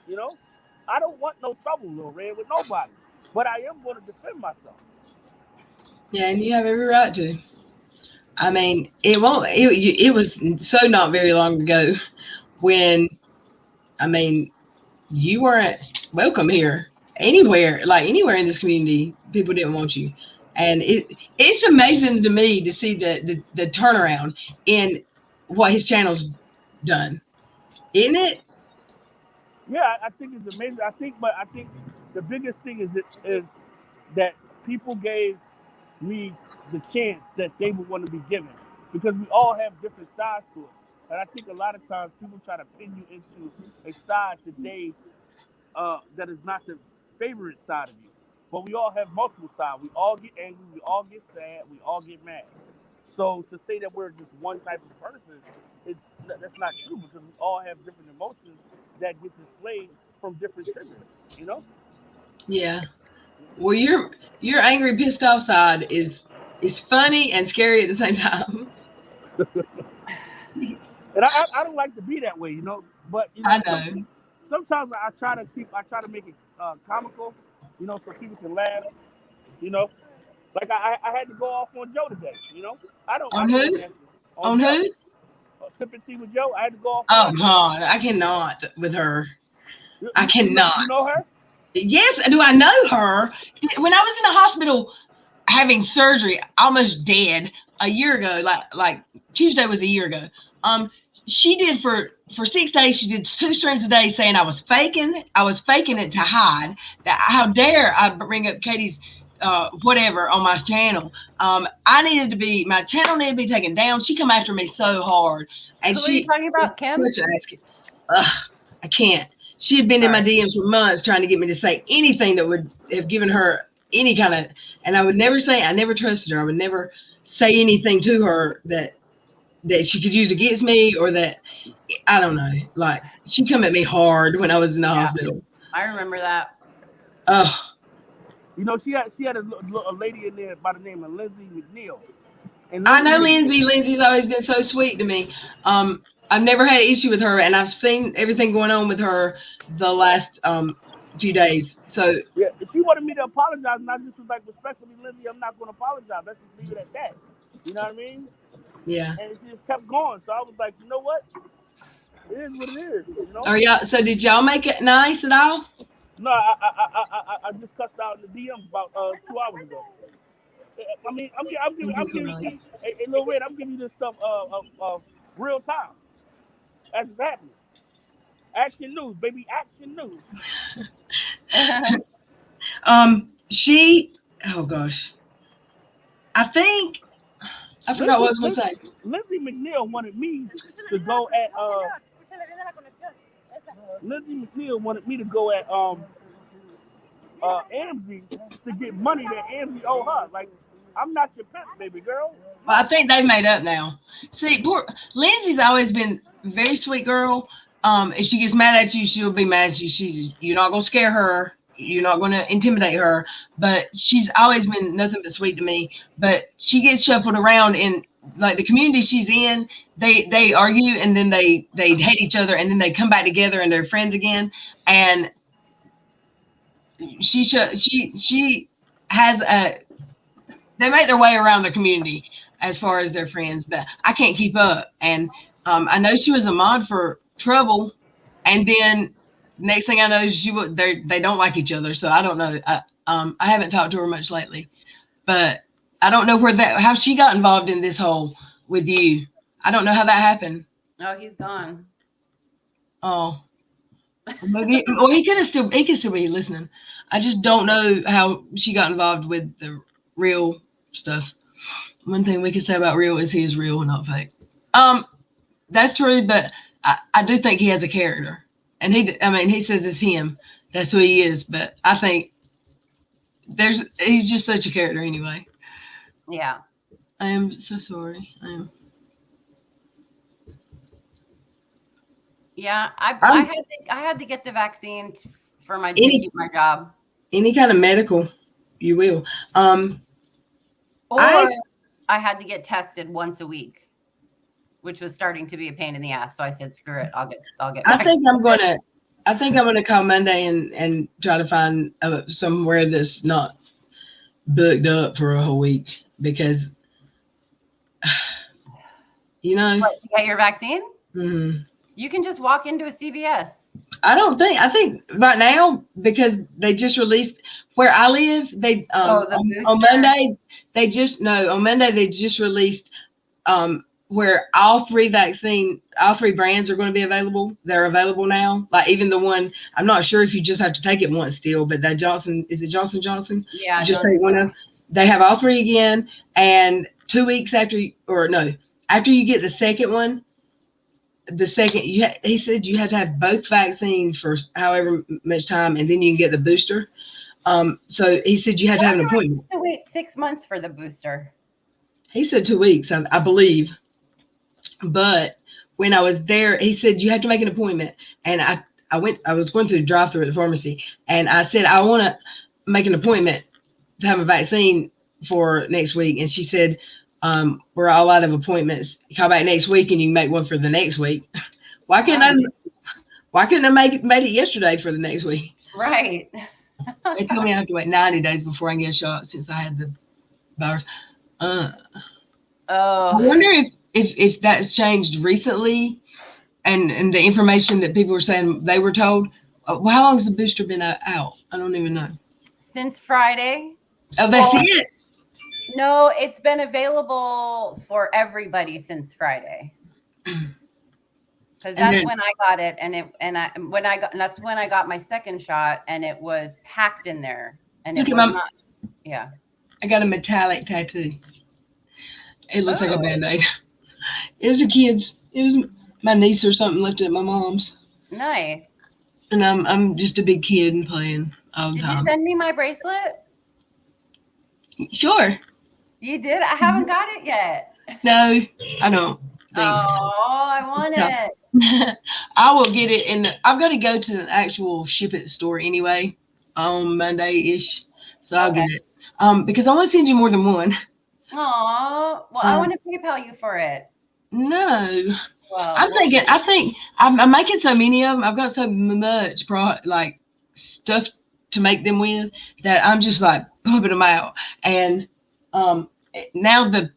You know, I don't want no trouble, LilRed, with nobody. But I am going to defend myself. Yeah, and you have every right to. I mean, it won't. It was so not very long ago when, I mean, you weren't welcome here anywhere. Like anywhere in this community, people didn't want you, and it's amazing to me to see the turnaround in what his channel's done, isn't it? Yeah, I think it's amazing. I think the biggest thing is that people gave me the chance that they would want to be given, because we all have different sides to it. And I think a lot of times people try to pin you into a side that is not the favorite side of you. But we all have multiple sides. We all get angry. We all get sad. We all get mad. So to say that we're just one type of person, that's not true, because we all have different emotions that get displayed from different triggers. You know? Yeah. Well, your angry, pissed off side is funny and scary at the same time. And I don't like to be that way, you know. But you know, I know. Sometimes I try to make it comical, you know, so people can laugh. You know, like I had to go off on Joe today. You know, On who? On Joe. who? Sipping tea with Joe. I had to go off. Oh God, I cannot with her. I cannot. You know her? Yes, do I know her? When I was in the hospital having surgery, almost dead a year ago, like Tuesday was a year ago. she did for 6 days. She did 2 streams a day, saying I was faking it to hide. That how dare I bring up Katie's whatever on my channel. My channel needed to be taken down. She come after me so hard, and Who are you talking about, Kim? I can't. She had been in my DMs for months trying to get me to say anything that would have given her any kind of, and I would never say, I never trusted her. I would never say anything to her that she could use against me, or that, I don't know. Like, she come at me hard when I was in the hospital. I remember that. Oh. You know, she had a lady in there by the name of Lindsay McNeil. And I know Lindsay. Lindsay's always been so sweet to me. I've never had an issue with her, and I've seen everything going on with her the last few days. So yeah, if she wanted me to apologize, and I just was like, respectfully, Lindsay, I'm not going to apologize. Let's just leave it at that. You know what I mean? Yeah. And she just kept going. So I was like, you know what? It is what it is. You know? Are y'all? So did y'all make it nice at all? No, I just cussed out in the DM about 2 hours ago. I mean, I'm giving you, hey, LilRed, I'm giving you this stuff real time. That's happening. Action news, baby, action news. Oh gosh, I forgot what I was gonna say. Lindsay McNeil wanted me to go at Amzy to get money that Amzy owe her. Like, I'm not your pimp, baby girl. Well, I think they've made up now. See, poor Lindsay's always been a very sweet girl. If she gets mad at you, she'll be mad at you. You're not gonna scare her. You're not gonna intimidate her. But she's always been nothing but sweet to me. But she gets shuffled around in, like, the community she's in. They argue, and then they hate each other, and then they come back together and they're friends again. And she has they make their way around the community as far as their friends, but I can't keep up. And I know she was a mod for Trouble, and then next thing I know, they don't like each other. So I don't know. I haven't talked to her much lately, but I don't know how she got involved in this whole with you. I don't know how that happened. Oh, he's gone. Oh, maybe. Well, he could still be listening. I just don't know how she got involved with the real stuff. One thing we can say about real is he is real and not fake. That's true, but I do think he has a character, and he says it's him. That's who he is. But I think he's just such a character anyway. Yeah. I am so sorry. I am. Yeah, I had to get the vaccine for to keep my job. Any kind of medical, you will. Or I had to get tested once a week, which was starting to be a pain in the ass. So I said, screw it. I'll get. I think I'm gonna call Monday and try to find somewhere that's not booked up for a whole week, because What, to get your vaccine? Mm-hmm. You can just walk into a CVS. I think right now, because they just released where I live, on Monday they just released where all three brands are going to be available. They're available now. Like, even the one, I'm not sure if you just have to take it once still, but that Johnson Johnson? Yeah. You just take one of. They have all three again, and 2 weeks after you get the second one. He said you had to have both vaccines for however much time, and then you can get the booster. So he said you had to have an appointment. To wait 6 months for the booster. He said 2 weeks, I believe. But when I was there, he said you had to make an appointment, and I was going to drive through at the pharmacy, and I said I want to make an appointment to have a vaccine for next week, and she said, we're all out of appointments. Call back next week and you can make one for the next week. Why couldn't I made it yesterday for the next week? Right. They told me I have to wait 90 days before I can get a shot since I had the virus. I wonder if that's changed recently, and the information that people were saying they were told. How long has the booster been out? I don't even know. Since Friday. Oh, that's it? No, it's been available for everybody since Friday. Because And that's then- when I got it, that's when I got my second shot, and it was packed in there, and Look it at was my- not. Yeah. I got a metallic tattoo. It looks like a Oh. Band-Aid. It was a kid's. It was my niece or something left it at my mom's. Nice. And I'm just a big kid and playing all the Did you time. send me my bracelet? Sure. You did? I haven't got it yet. No, I don't. Oh, I want So- it. I will get it I've got to go to an actual ship it store anyway on Monday-ish. So I'll get it. Because I want to send you more than one. Oh, well, I want to PayPal you for it. No. Well, I think I'm making so many of them. I've got so much stuff to make them with that I'm just like pumping them out. And now the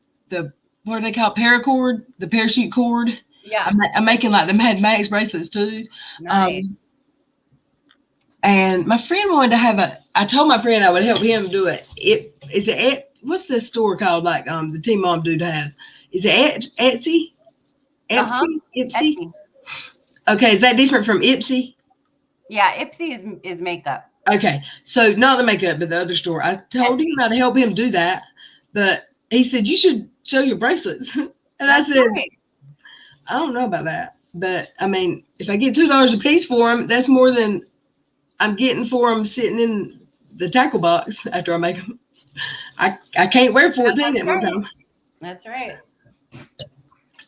what do they call it? Paracord, the parachute cord. yeah, I'm making like the Mad Max bracelets too. nice. And my friend wanted to have I told my friend I would help him do it. What's this store called? Like the Team Mom dude has. Is it Etsy? Uh-huh. Ipsy? Etsy. Okay, is that different from Ipsy? Yeah, Ipsy is makeup. Okay, so not the makeup, but the other store. I told him I'd help him do that, but he said you should show your bracelets, and That's I said right. I don't know about that, but I mean, if I get $2 a piece for them, that's more than I'm getting for them sitting in the tackle box after I make them. I can't wear 14 at one time. That's right.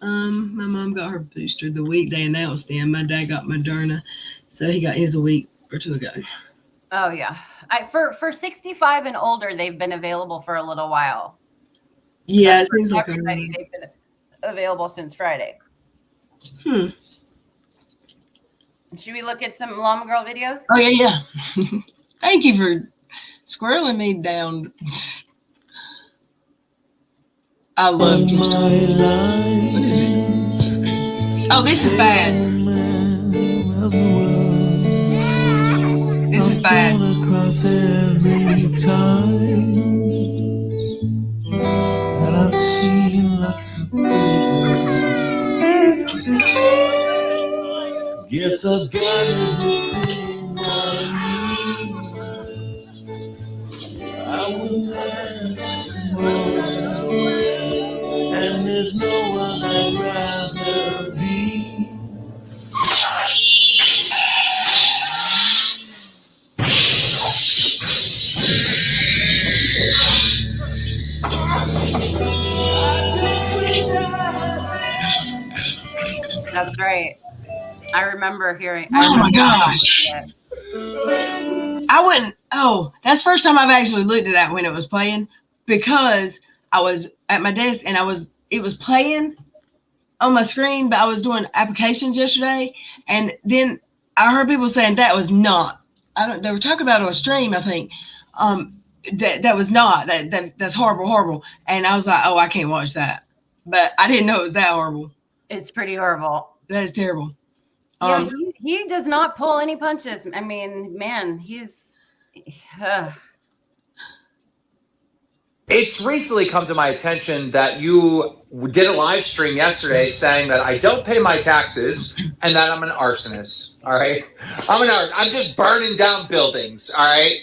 My mom got her booster the week they announced them. My dad got Moderna, so he got his a week or two ago. Oh yeah. For 65 and older, they've been available for a little while. Yeah, But it for seems like everybody, they've been available since Friday. Should we look at some Llama Girl videos? Oh yeah. Thank you for squirreling me down. I love you. What is it? Oh, this is bad. This is bad. Across every time, and I've seen lots of people. Guess I've got everything I need. I will ask more, and there's no one I'd rather be. That's right. I remember hearing. Oh my gosh. I wouldn't. Oh, that's the first time I've actually looked at that when it was playing, because I was at my desk and it was playing on my screen, but I was doing applications yesterday, and then I heard people saying that was not. They were talking about it on a stream, I think. That was not that's horrible, and I was like, oh, I can't watch that, but I didn't know it was that horrible. It's pretty horrible. That is terrible. Yeah, he does not pull any punches. I mean, man, he's. It's recently come to my attention that you did a live stream yesterday saying that I don't pay my taxes and that I'm an arsonist. All right. I'm just burning down buildings. All right.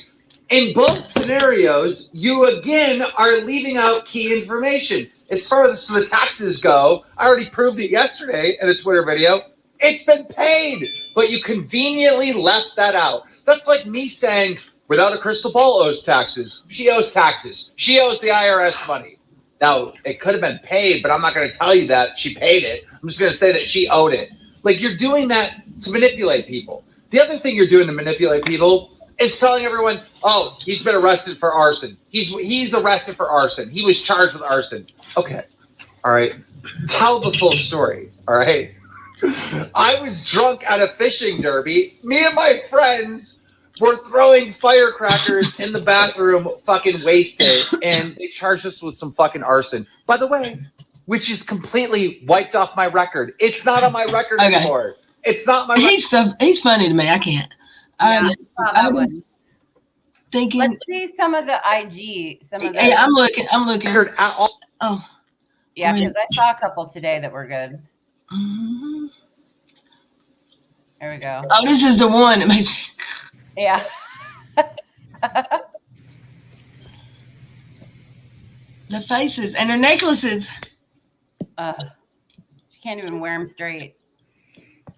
In both scenarios, you again are leaving out key information. As far as the taxes go, I already proved it yesterday in a Twitter video. It's been paid, but you conveniently left that out. That's like me saying, without a crystal ball owes taxes. She owes taxes. She owes the IRS money. Now, it could have been paid, but I'm not going to tell you that she paid it. I'm just going to say that she owed it. Like, you're doing that to manipulate people. The other thing you're doing to manipulate people is telling everyone, oh, he's been arrested for arson. He's arrested for arson. He was charged with arson. Okay. All right. Tell the full story. All right. I was drunk at a fishing derby. Me and my friends were throwing firecrackers in the bathroom, fucking wasted, and they charged us with some fucking arson. By the way, which is completely wiped off my record. It's not on my record anymore. It's not my record. He's funny to me. I can't. Yeah, I'm thinking. Let's see some of the IG. Some of the. Yeah, I'm looking. Record at all. Oh. Yeah, because I saw a couple today that were good. There we go. Oh, this is the one that makes me. Yeah. The faces and her necklaces. She can't even wear them straight.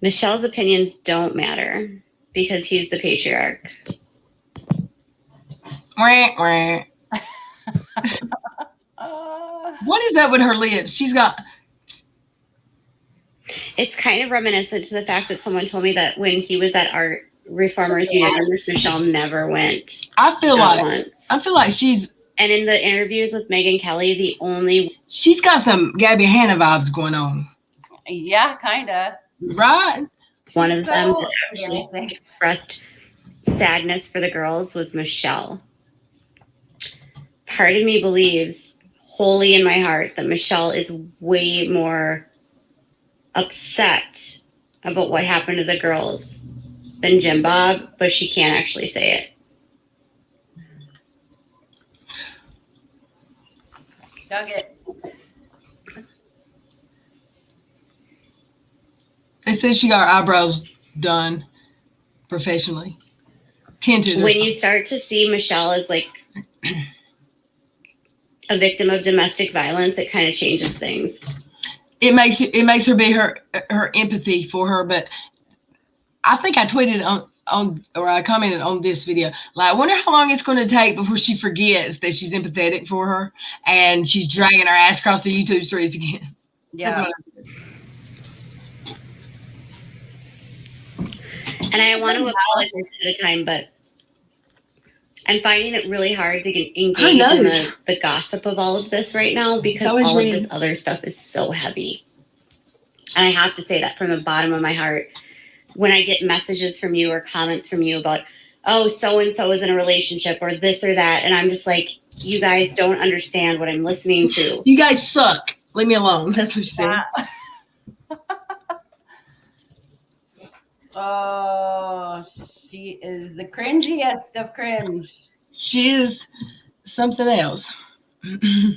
Michelle's opinions don't matter because he's the patriarch. Wah, wah. What is up with her lips? She's got. It's kind of reminiscent to the fact that someone told me that when he was at Art Reformers Unanimous, Michelle never went. I feel not like. once. I feel like she's. And in the interviews with Megyn Kelly, the only. She's got some Gabby Hanna vibes going on. Yeah, kind of. Right? One of them that actually expressed sadness for the girls was Michelle. Part of me believes wholly in my heart that Michelle is way more upset about what happened to the girls than Jim Bob, but she can't actually say it. Dug it. They said she got her eyebrows done professionally. Tinted. When you start to see Michelle as like a victim of domestic violence, it kind of changes things. It makes her be her empathy for her. But I think I tweeted on or I commented on this video. Like, I wonder how long it's going to take before she forgets that she's empathetic for her and she's dragging her ass across the YouTube streets again. Yeah. That's what I said. And I want to apologize at a time, but I'm finding it really hard to get engaged in the gossip of all of this right now because all of this other stuff is so heavy. And I have to say that from the bottom of my heart. When I get messages from you or comments from you about, oh, so-and-so is in a relationship or this or that, and I'm just like, you guys don't understand what I'm listening to. You guys suck. Leave me alone. That's what she said. Oh, she is the cringiest of cringe. She is something else. See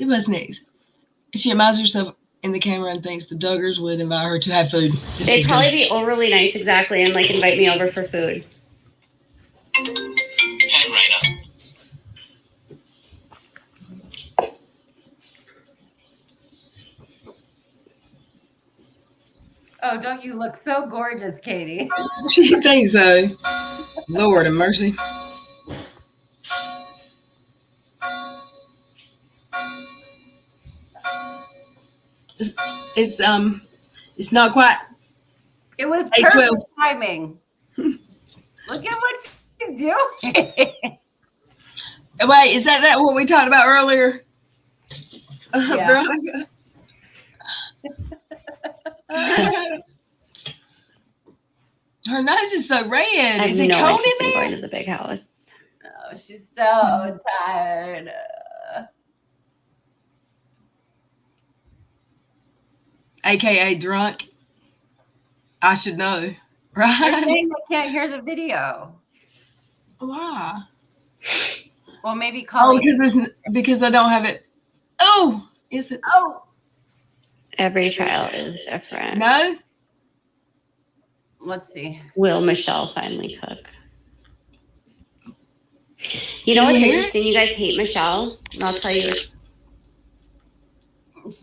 what's next. She admires herself in the camera and thinks the Duggars would invite her to have food. They'd probably be overly nice, exactly, and like invite me over for food. Head right up. Oh, don't you look so gorgeous, Katie? She thinks so. Lord have mercy. It's not quite. It was 8:12. perfect timing. Look at what she's doing. Wait, is that what we talked about earlier? Yeah. Veronica? Her nose is so red. I Is have it no cold interest in in there? going to the big house. Oh, she's so tired. AKA drunk. I should know, They're right? saying they can't hear the video. Why? Well, maybe Oh, call me. because I don't have it. Oh, is it? Oh, Every child is different. No. let's see. Will Michelle finally cook? You know Can what's you hear interesting? You guys hate Michelle. And I'll tell you.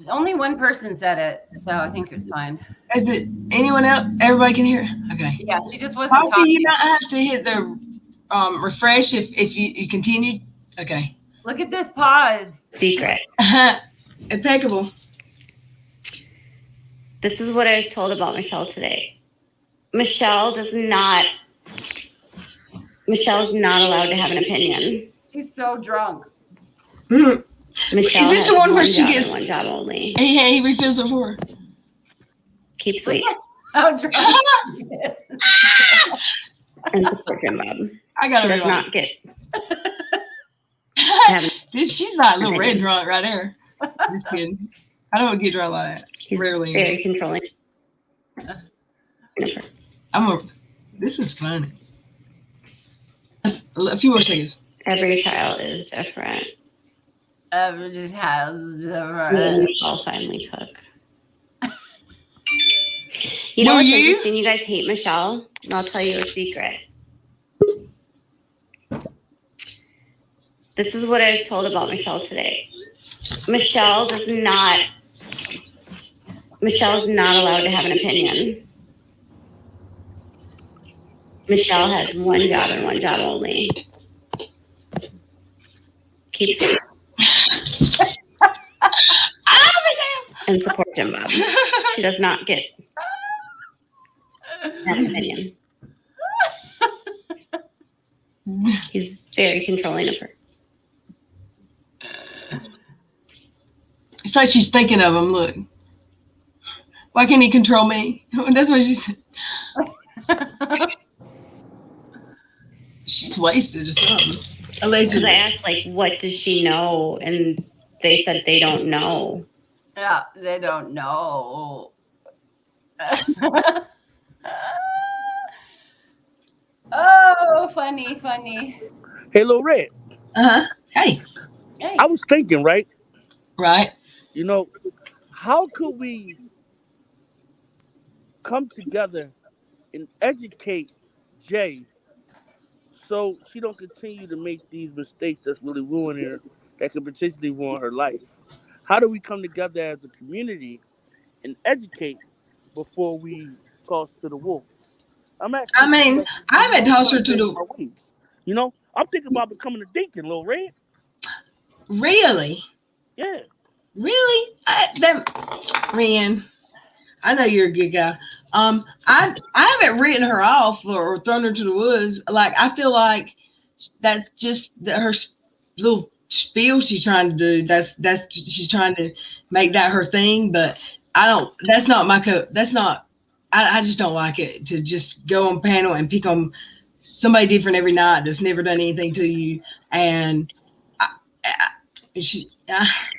Only one person said it, so I think it's fine. Is it anyone else? Everybody can hear? Okay. Yeah, she just wasn't Possibly talking. you might have to hit the refresh if you continue. Okay. Look at this pause. Secret. Impeccable. This is what I was told about Michelle today. Michelle is not allowed to have an opinion. She's so drunk. Mm. Michelle Is this has the one where one she job gets- and one job only. He refills it for her. Keep sweet How drunk she is. and support Jim Bob. I got She it. does not get She's like a little red drunk right there. Just kidding. I don't get drunk like that. He's Rarely. very controlling. This is funny. A few more seconds. Every child is different. Just has Will Michelle finally cook? You know Will what's you? interesting? You guys hate Michelle. And I'll tell you a secret. This is what I was told about Michelle today. Michelle is not allowed to have an opinion. Michelle has one job and one job only. Keep safe. And support Jim Bob. She does not get an opinion. He's very controlling of her. It's like she's thinking of him. Look. Why can't he control me? That's what she said. She's wasted or something. Because I asked, like, what does she know? And they said they don't know. Yeah, they don't know. Oh, funny. Hey, LilRed. Hey. I was thinking, right? Right. You know, how could we come together and educate Jay so she don't continue to make these mistakes that's really ruining her, that could potentially ruin her life? How do we come together as a community and educate before we toss to the wolves? I haven't tossed her to the waves. You know, I'm thinking about becoming a deacon, LilRed. Really? Yeah. Really? Rian, I know you're a good guy. I haven't written her off or thrown her to the woods. Like, I feel like that's just her little spiel she's trying to do. That's she's trying to make that her thing. But that's not my that's not. I just don't like it to just go on panel and pick on somebody different every night that's never done anything to you. And I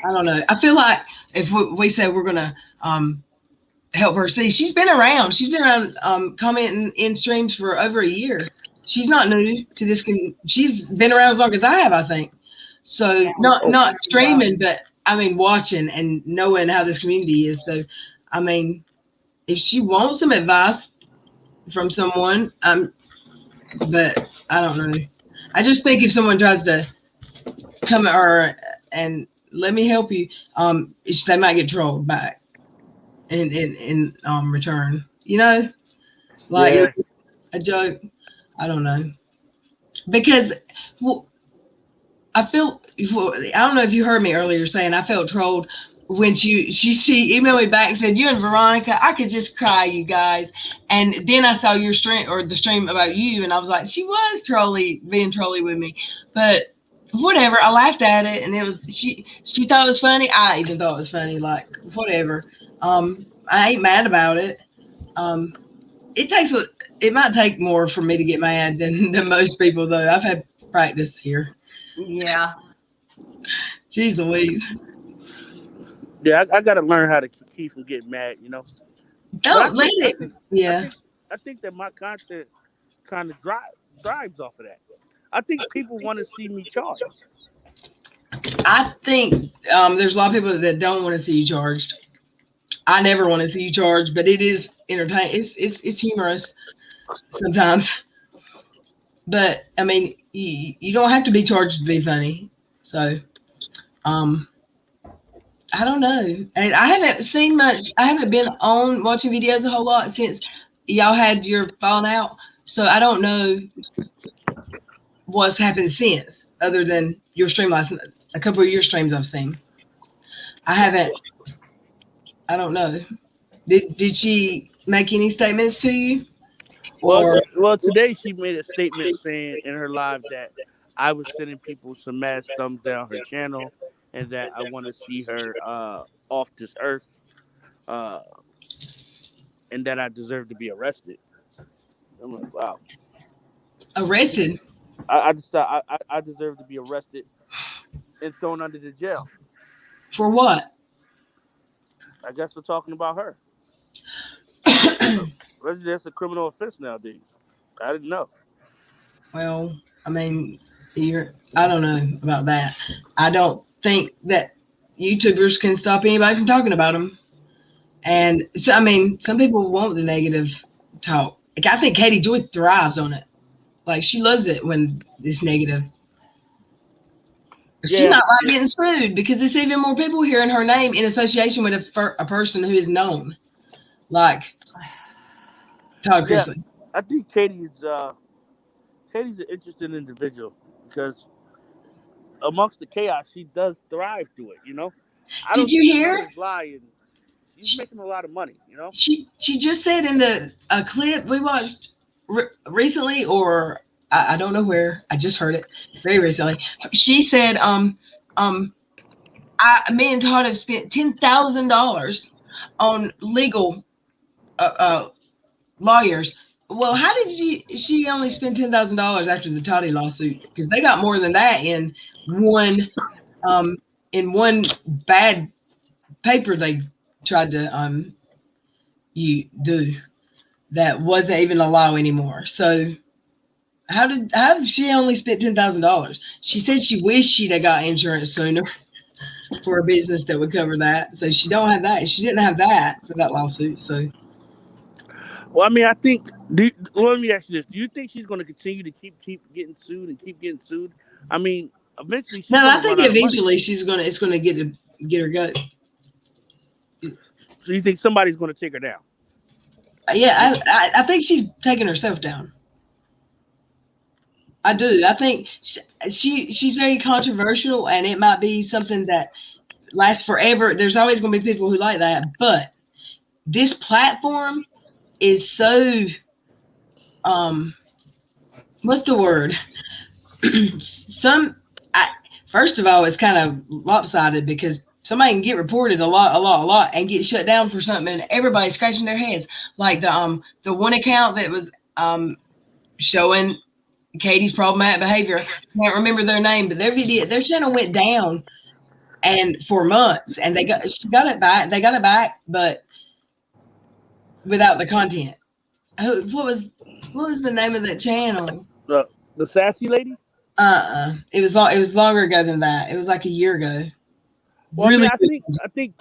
don't know. I feel like if we say we're gonna help her see, she's been around. She's been around commenting in streams for over a year. She's not new to this. She's been around as long as I have, I think. So not streaming, but I mean watching and knowing how this community is. So I mean, if she wants some advice from someone, but I don't know. I just think if someone tries to come at her and let me help you, they might get trolled back in return. You know, like a joke. I don't know, because I don't know if you heard me earlier saying I felt trolled when she emailed me back and said, "You and Veronica, I could just cry, you guys." And then I saw your stream or the stream about you, and I was like, she was being trolly with me, but whatever. I laughed at it, and it was she thought it was funny. I even thought it was funny. Like, whatever. I ain't mad about it. It might take more for me to get mad than most people, though. I've had practice here. Yeah. Jeez Louise. Yeah, I got to learn how to keep from getting mad, you know. Don't let it. Yeah. I think that my content kind of drives off of that. I think people want to see me charged. I think there's a lot of people that don't want to see you charged. I never want to see you charged, but it is entertaining. It's humorous sometimes. But I mean, you don't have to be charged to be funny. So, I don't know. And I haven't seen much. I haven't been on watching videos a whole lot since y'all had your falling out. So I don't know what's happened since, other than your stream last night. A couple of your streams I've seen. I don't know. Did she make any statements to you? Well, today she made a statement saying in her live that I was sending people some mad thumbs down her channel, and that I want to see her off this earth, and that I deserve to be arrested. I'm like, wow. Arrested? I just thought I deserve to be arrested and thrown under the jail. For what? I guess we're talking about her. That's a criminal offense nowadays. I didn't know. Well, I mean, I don't know about that. I don't think that YouTubers can stop anybody from talking about them. And so, I mean, some people want the negative talk. Like, I think Katie Joy thrives on it. Like, she loves it when it's negative. She might like getting sued because it's even more people hearing her name in association with a person who is known, like Todd Chrisley. I think Katie's an interesting individual because amongst the chaos, she does thrive through it. You know, Did you hear? Lie, and she's making a lot of money. You know, she just said in a clip we watched recently, or I don't know where. I just heard it very recently. She said, me and Todd have spent $10,000 on legal lawyers. Well, how did she only spend $10,000 after the Toddy lawsuit? Because they got more than that in one bad paper they tried to do that wasn't even a law anymore. So how did she only spent $10,000? She said she wished she'd have got insurance sooner for a business that would cover that. So she don't have that. She didn't have that for that lawsuit. So. Well, I mean, I think. Let me ask you this: do you think she's going to continue to keep getting sued and keep getting sued? I mean, eventually. I think eventually it's going to get her go. So you think somebody's going to take her down? Yeah, I think she's taking herself down. I do. I think she's very controversial, and it might be something that lasts forever. There's always going to be people who like that, but this platform is so what's the word? First of all, it's kind of lopsided because somebody can get reported a lot and get shut down for something, and everybody's scratching their heads. Like the one account that was showing Katie's problematic behavior. I can't remember their name, but their channel went down and for months, and they got it back. They got it back, but without the content. What was the name of that channel? The Sassy Lady? It was longer ago than that. It was like a year ago. Well, really, I think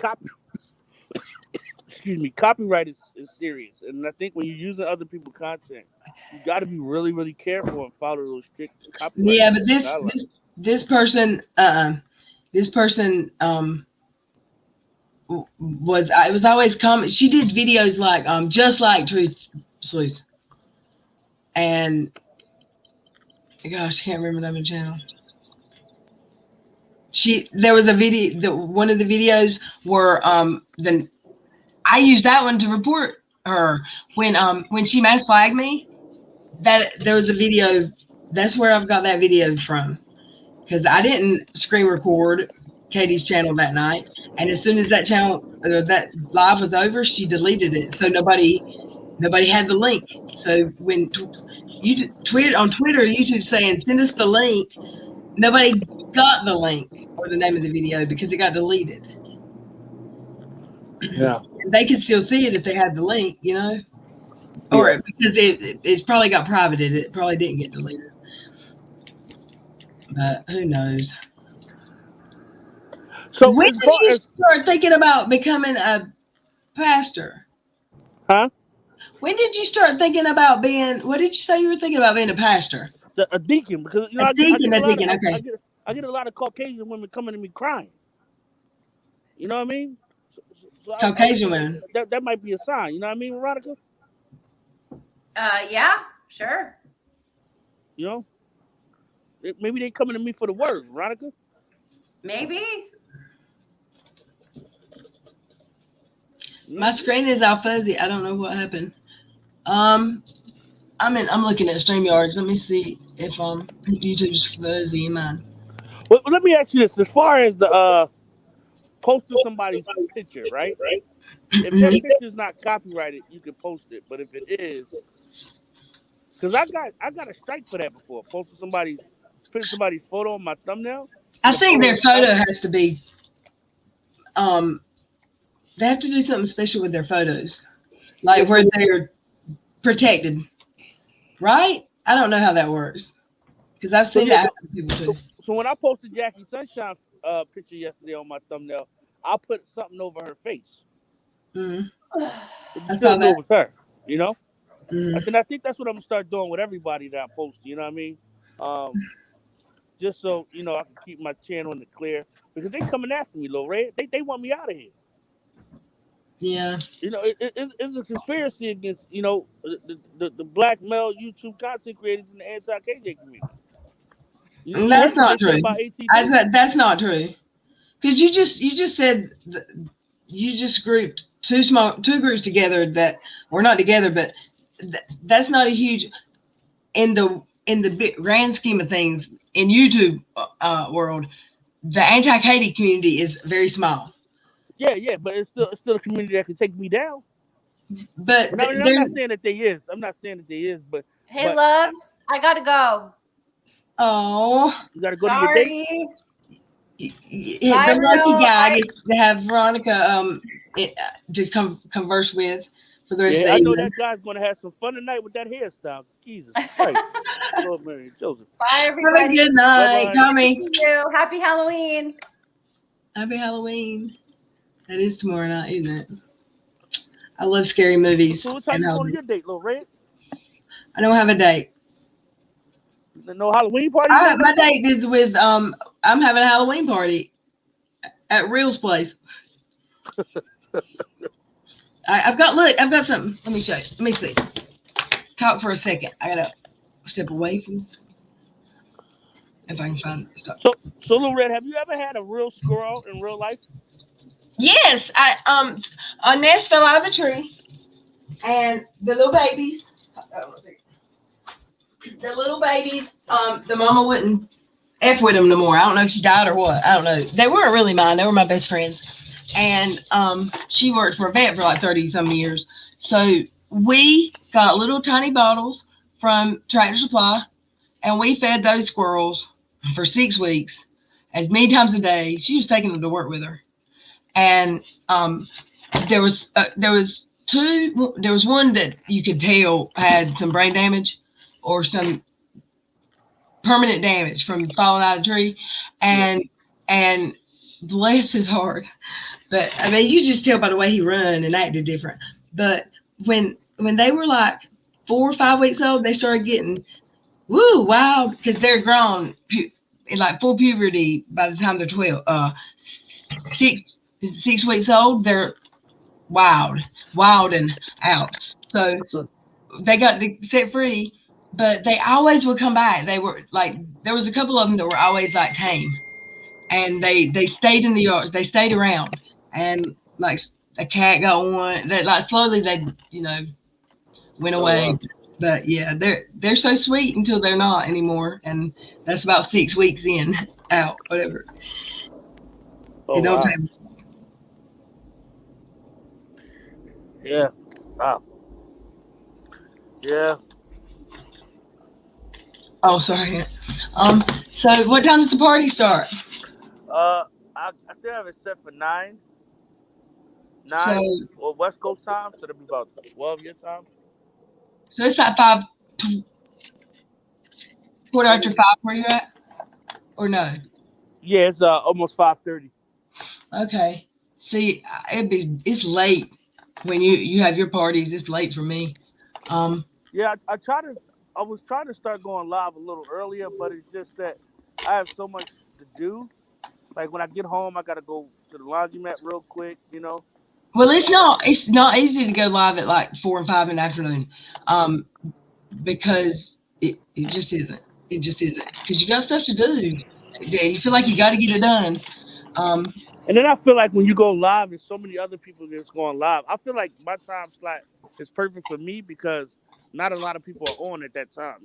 copyright is serious, and I think when you're using other people's content, you got to be really, really careful and follow those strict copyright. Yeah, but this person was always comment. She did videos like just like Truth Sleuth, and gosh, I can't remember the name of the channel. There was a video. One of the videos were I used that one to report her when she mass flagged me. That there was a video. That's where I've got that video from, because I didn't screen record Katie's channel that night, and as soon as that live was over, she deleted it. So nobody had the link. So when you tweeted on Twitter, YouTube saying send us the link, nobody got the link or the name of the video because it got deleted. Yeah, they could still see it if they had the link, you know, or because it's probably got privated. It probably didn't get deleted, but who knows? So when did you start thinking about becoming a pastor? Huh? When did you start thinking about being? What did you say you were thinking about being a pastor? A deacon, because you know, a deacon. Okay. I get a lot of Caucasian women coming to me crying. You know what I mean? So Caucasian women. That might be a sign. You know what I mean, Veronica? Yeah, sure. You know, maybe they coming to me for the word, Veronica. Maybe. My screen is all fuzzy. I don't know what happened. I'm looking at StreamYards. Let me see if YouTube's fuzzy in mine. Well, let me ask you this: as far as the posting somebody's picture, right? If their picture's not copyrighted, you can post it. But if it is, because I got a strike for that before, putting somebody's photo on my thumbnail. I think their photo has to be. They have to do something special with their photos, like where they're protected, right? I don't know how that works because I've seen that happen to people too. So when I posted Jackie Sunshine picture yesterday on my thumbnail, I'll put something over her face. Mm. But I you saw still do that. it with her, you know. Mm. And I think that's what I'm gonna start doing with everybody that I post. You know what I mean? Just so I can keep my channel in the clear because they coming after me, LilRed. They want me out of here. Yeah. It's a conspiracy against the black male YouTube content creators in the anti-KJ community. You That's heard what not they said true. about ATT? That's not true. Because you just said you just grouped two groups together that were not together, but that's not a huge in the big, grand scheme of things in YouTube world. The anti-Katie community is very small. Yeah, but it's still a community that can take me down. But And I'm not saying that they is. I'm not saying that they is, but Hey, loves, I gotta go. oh, you got to go to your date. Sorry. The lucky guy gets to have Veronica to converse with for the rest of the I know evening. that guy's gonna have some fun tonight with that hairstyle. Jesus Christ, Lord Mary and Joseph. Bye, Have a everybody. good night, Bye-bye. Tommy. Thank you. Happy Halloween. Happy Halloween. That is tomorrow night, isn't it? I love scary movies. So what time you going to your date, LilRed? I don't have a date. No Halloween party? My date is with I'm having a Halloween party at Real's place. I've got something. Let me show you. Let me see. Talk for a second. I gotta step away from this. If I can find stuff. So LilRed, have you ever had a real squirrel in real life? Yes, a nest fell out of a tree, and the little babies. The little babies. The mama wouldn't f with them no more. I don't know if she died or what. I don't know. They weren't really mine. They were my best friends, and she worked for a vet for like 30-some years. So we got little tiny bottles from Tractor Supply, and we fed those squirrels for 6 weeks, as many times a day. She was taking them to work with her. And there was one that you could tell had some brain damage or some permanent damage from falling out of the tree, and bless his heart. But I mean, you just tell by the way he run and acted different. But when they were like 4 or 5 weeks old, they started getting wild because they're grown in like full puberty by the time they're 12. 6 weeks old, they're wild and out. So they got set free, but they always would come back. They were like, there was a couple of them that were always like tame, and they stayed in the yard. They stayed around, and like a cat got one. That like slowly they went away. But yeah, they're so sweet until they're not anymore, and that's about 6 weeks in, out, whatever. Oh, don't wow. have. Yeah. Wow. Yeah. Oh, sorry. So what time does the party start? I think I have it set for 9 or West Coast time, so it'll be about 12 your time. So it's at 5, quarter after 5 where you're at, or no? Yeah, it's almost 5:30. Okay. See, it's late when you have your parties. It's late for me. Yeah, I was trying to start going live a little earlier, but it's just that I have so much to do. Like when I get home, I gotta go to the laundromat real quick, Well, it's not easy to go live at like 4 and 5 in the afternoon, because it just isn't. It just isn't, because you got stuff to do. You feel like you got to get it done. And then I feel like when you go live, there's so many other people that's going live. I feel like my time slot is perfect for me because not a lot of people are on at that time,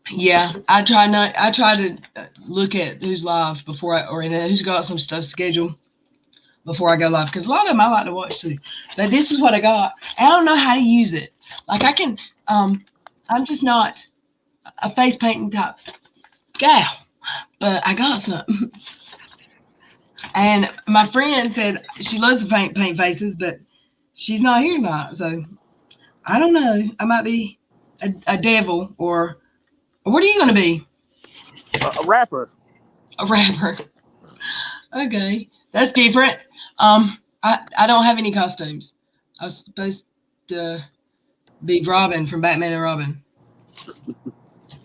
Yeah, I try to look at who's live before who's got some stuff scheduled before I go live, because a lot of them I like to watch too. But this is what I got. I don't know how to use it. Like I can, I'm just not a face painting type gal, but I got something. And my friend said she loves to paint faces, but she's not here tonight, so I don't know. I might be a devil, or what are you going to be? A rapper. A rapper. Okay, that's different. I don't have any costumes. I was supposed to be Robin from Batman and Robin.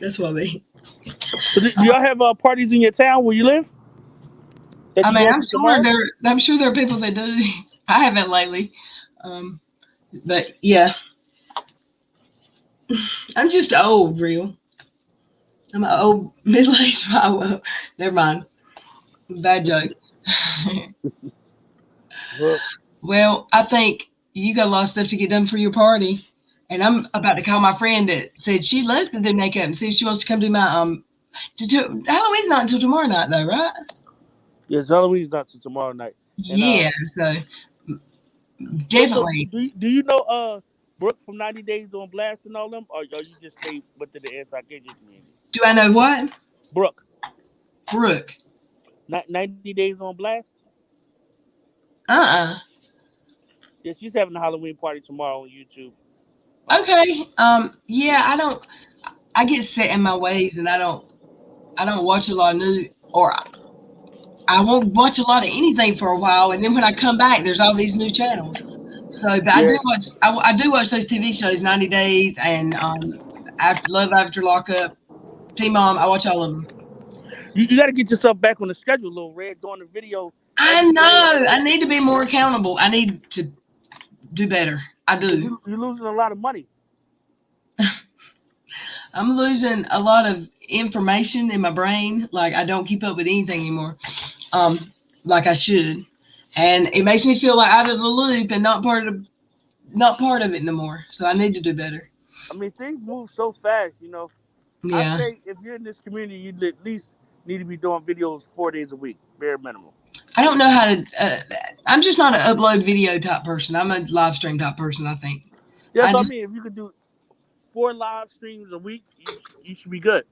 That's what I mean. So do y'all have parties in your town where you live? That I you mean, going to tomorrow? I'm sure there are people that do. I haven't lately, but yeah, I'm just old, real. I'm an old middle-aged. Well, never mind. Bad joke. Well, Well, I think you got a lot of stuff to get done for your party, and I'm about to call my friend that said she loves to do makeup and see if she wants to come do my Halloween's not until tomorrow night though, right? yes, Halloween's not till tomorrow night. And Yeah, so so definitely. do you know Brooke from 90 Days on Blast and all them, or you just stay within the anti-gay community? Do I know what? Brooke, Brooke. 90 Days on Blast. Uh-uh. Yeah, she's having a Halloween party tomorrow on YouTube. Okay. Yeah, I get set in my ways and I don't watch a lot of new or I won't watch a lot of anything for a while, and then when I come back, there's all these new channels. So, but I do Yeah, watch. I do watch those TV shows, 90 Days and After Love After Lockup, Teen Mom. I watch all of them. you got to get yourself back on the schedule, LilRed, doing the video I every day. know. I need to be more accountable. I need to do better. I do. You're losing a lot of money. I'm losing a lot of information in my brain. Like I don't keep up with anything anymore, like I should, and it makes me feel like out of the loop and not part of it no more. So I need to do better. I mean, things move so fast. I Yeah, say if you're in this community, you at least need to be doing videos 4 days a week, bare minimum. I don't know how to. I'm just not an upload video type person. I'm a live stream type person. I think. Yeah, I so I just mean, if you could do 4 live streams a week, you should be good.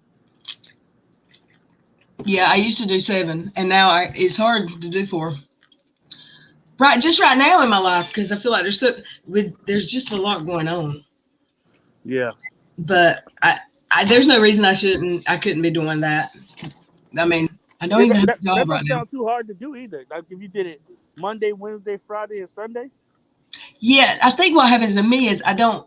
yeah. I used to do 7, and now it's hard to do 4. Right, just right now in my life because I feel like there's just a lot going on. Yeah. But there's no reason I couldn't be doing that. I mean, I don't Yeah, even have that a job don't right now. sound too hard to do either. Like if you did it Monday, Wednesday, Friday, and Sunday. Yeah, I think what happens to me is I don't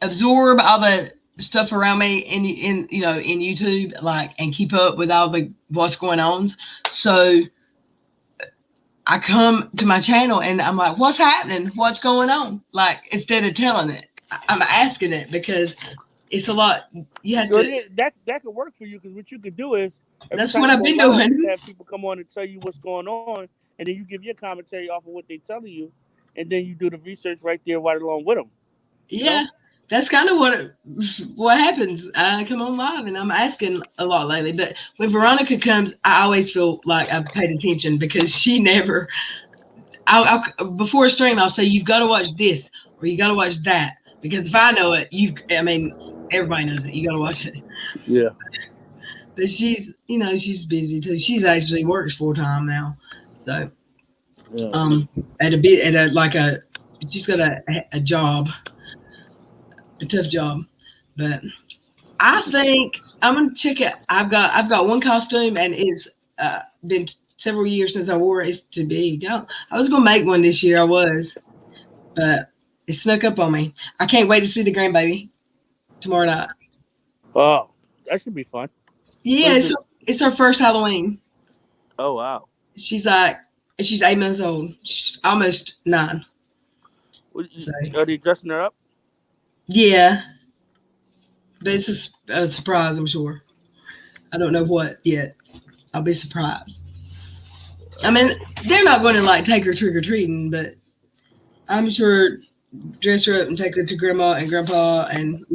absorb all the stuff around me in YouTube, like, and keep up with all the what's going on. So I come to my channel and I'm like, what's happening? What's going on? Like, instead of telling it, I'm asking it because it's a lot. You have to. That could work for you because what you could do is That's what I've been doing. have people come on and tell you what's going on, and then you give your commentary off of what they're telling you, and then you do the research right there right along with them. Yeah, that's kind of what happens. I come on live and I'm asking a lot lately. But when Veronica comes, I always feel like I've paid attention because she never. Before a stream, I'll say you've got to watch this or you got to watch that because if I know it, everybody knows it. You got to watch it. Yeah. But she's busy too. She's actually works full time now, so she's got a job, a tough job. But I think I'm gonna check it. I've got one costume and it's been several years since I wore it. It's too big. I was gonna make one this year. I was, but it snuck up on me. I can't wait to see the grandbaby tomorrow night. Oh, that should be fun. Yeah, it's her first Halloween. Oh wow. She's 8 months old. She's almost 9. So, are they dressing her up? yeah, but it's a surprise, I'm sure. I don't know what yet. I'll be surprised. I mean, they're not going to like take her trick or treating, but I'm sure dress her up and take her to grandma and grandpa, and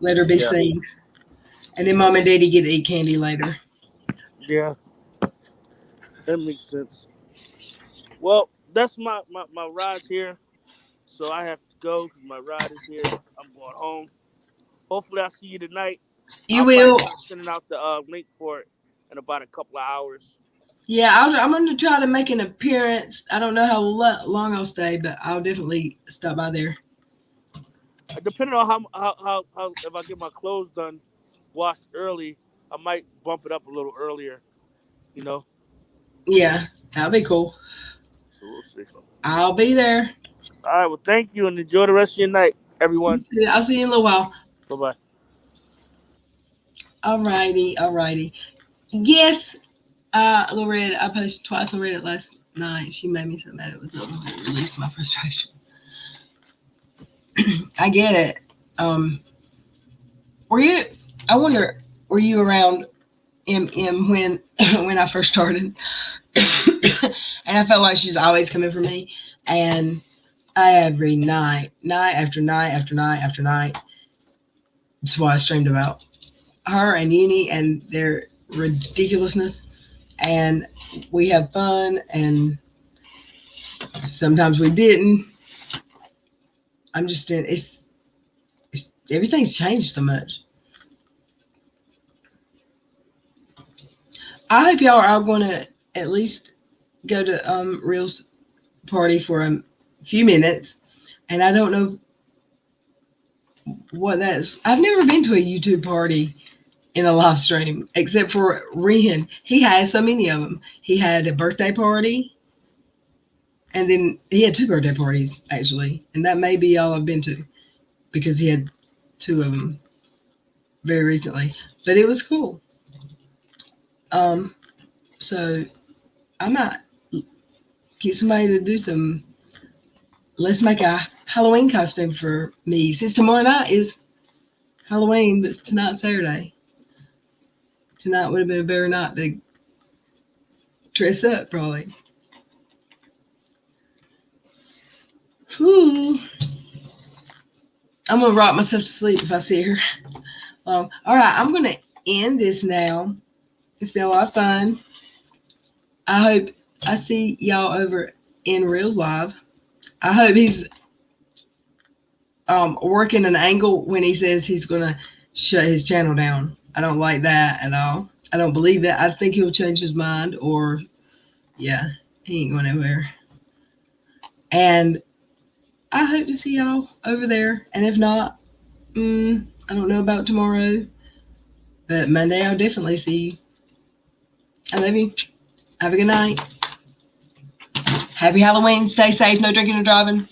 let her be seen. And then mom and daddy get to eat candy later. Yeah, that makes sense. Well, that's my ride's here, so I have to go. My ride is here. I'm going home. Hopefully, I'll see you tonight. You will. I'm sending out the link for it in about a couple of hours. Yeah, I'm going to try to make an appearance. I don't know how long I'll stay, but I'll definitely stop by there. Depending on how if I get my clothes done, washed early, I might bump it up a little earlier. Yeah, that'll be cool. So we'll see. I'll be there. All right. Well, thank you and enjoy the rest of your night, everyone. I'll see you in a little while. Bye bye. Alrighty. Yes, LilRed, I posted twice on Reddit last night. She made me so mad it was not going to release my frustration. I get it. I wonder, were you around MM when I first started? And I felt like she was always coming for me. And every night after night, that's why I streamed about her and Uni and their ridiculousness. And we have fun, and sometimes we didn't. I'm just in it's everything's changed so much. I hope y'all are all going to at least go to Real's party for a few minutes. And I don't know what that's. I've never been to a YouTube party in a live stream except for Rehan. He has so many of them. He had a birthday party, and then he had 2 birthday parties actually, and that may be all I've been to because he had 2 of them very recently. But it was cool. So I might get somebody to do some. Let's make a Halloween costume for me. Since tomorrow night is Halloween, but tonight's Saturday. Tonight would have been a better night to dress up, probably. Whew. I'm going to rock myself to sleep if I see her. All right, I'm going to end this now. It's been a lot of fun. I hope I see y'all over in Reels Live. I hope he's working an angle when he says he's going to shut his channel down. I don't like that at all. I don't believe that. I think he'll change his mind, or yeah, he ain't going anywhere. And I hope to see y'all over there. And if not, I don't know about tomorrow, but Monday I'll definitely see you. I love you. Have a good night. Happy Halloween. Stay safe. No drinking or driving.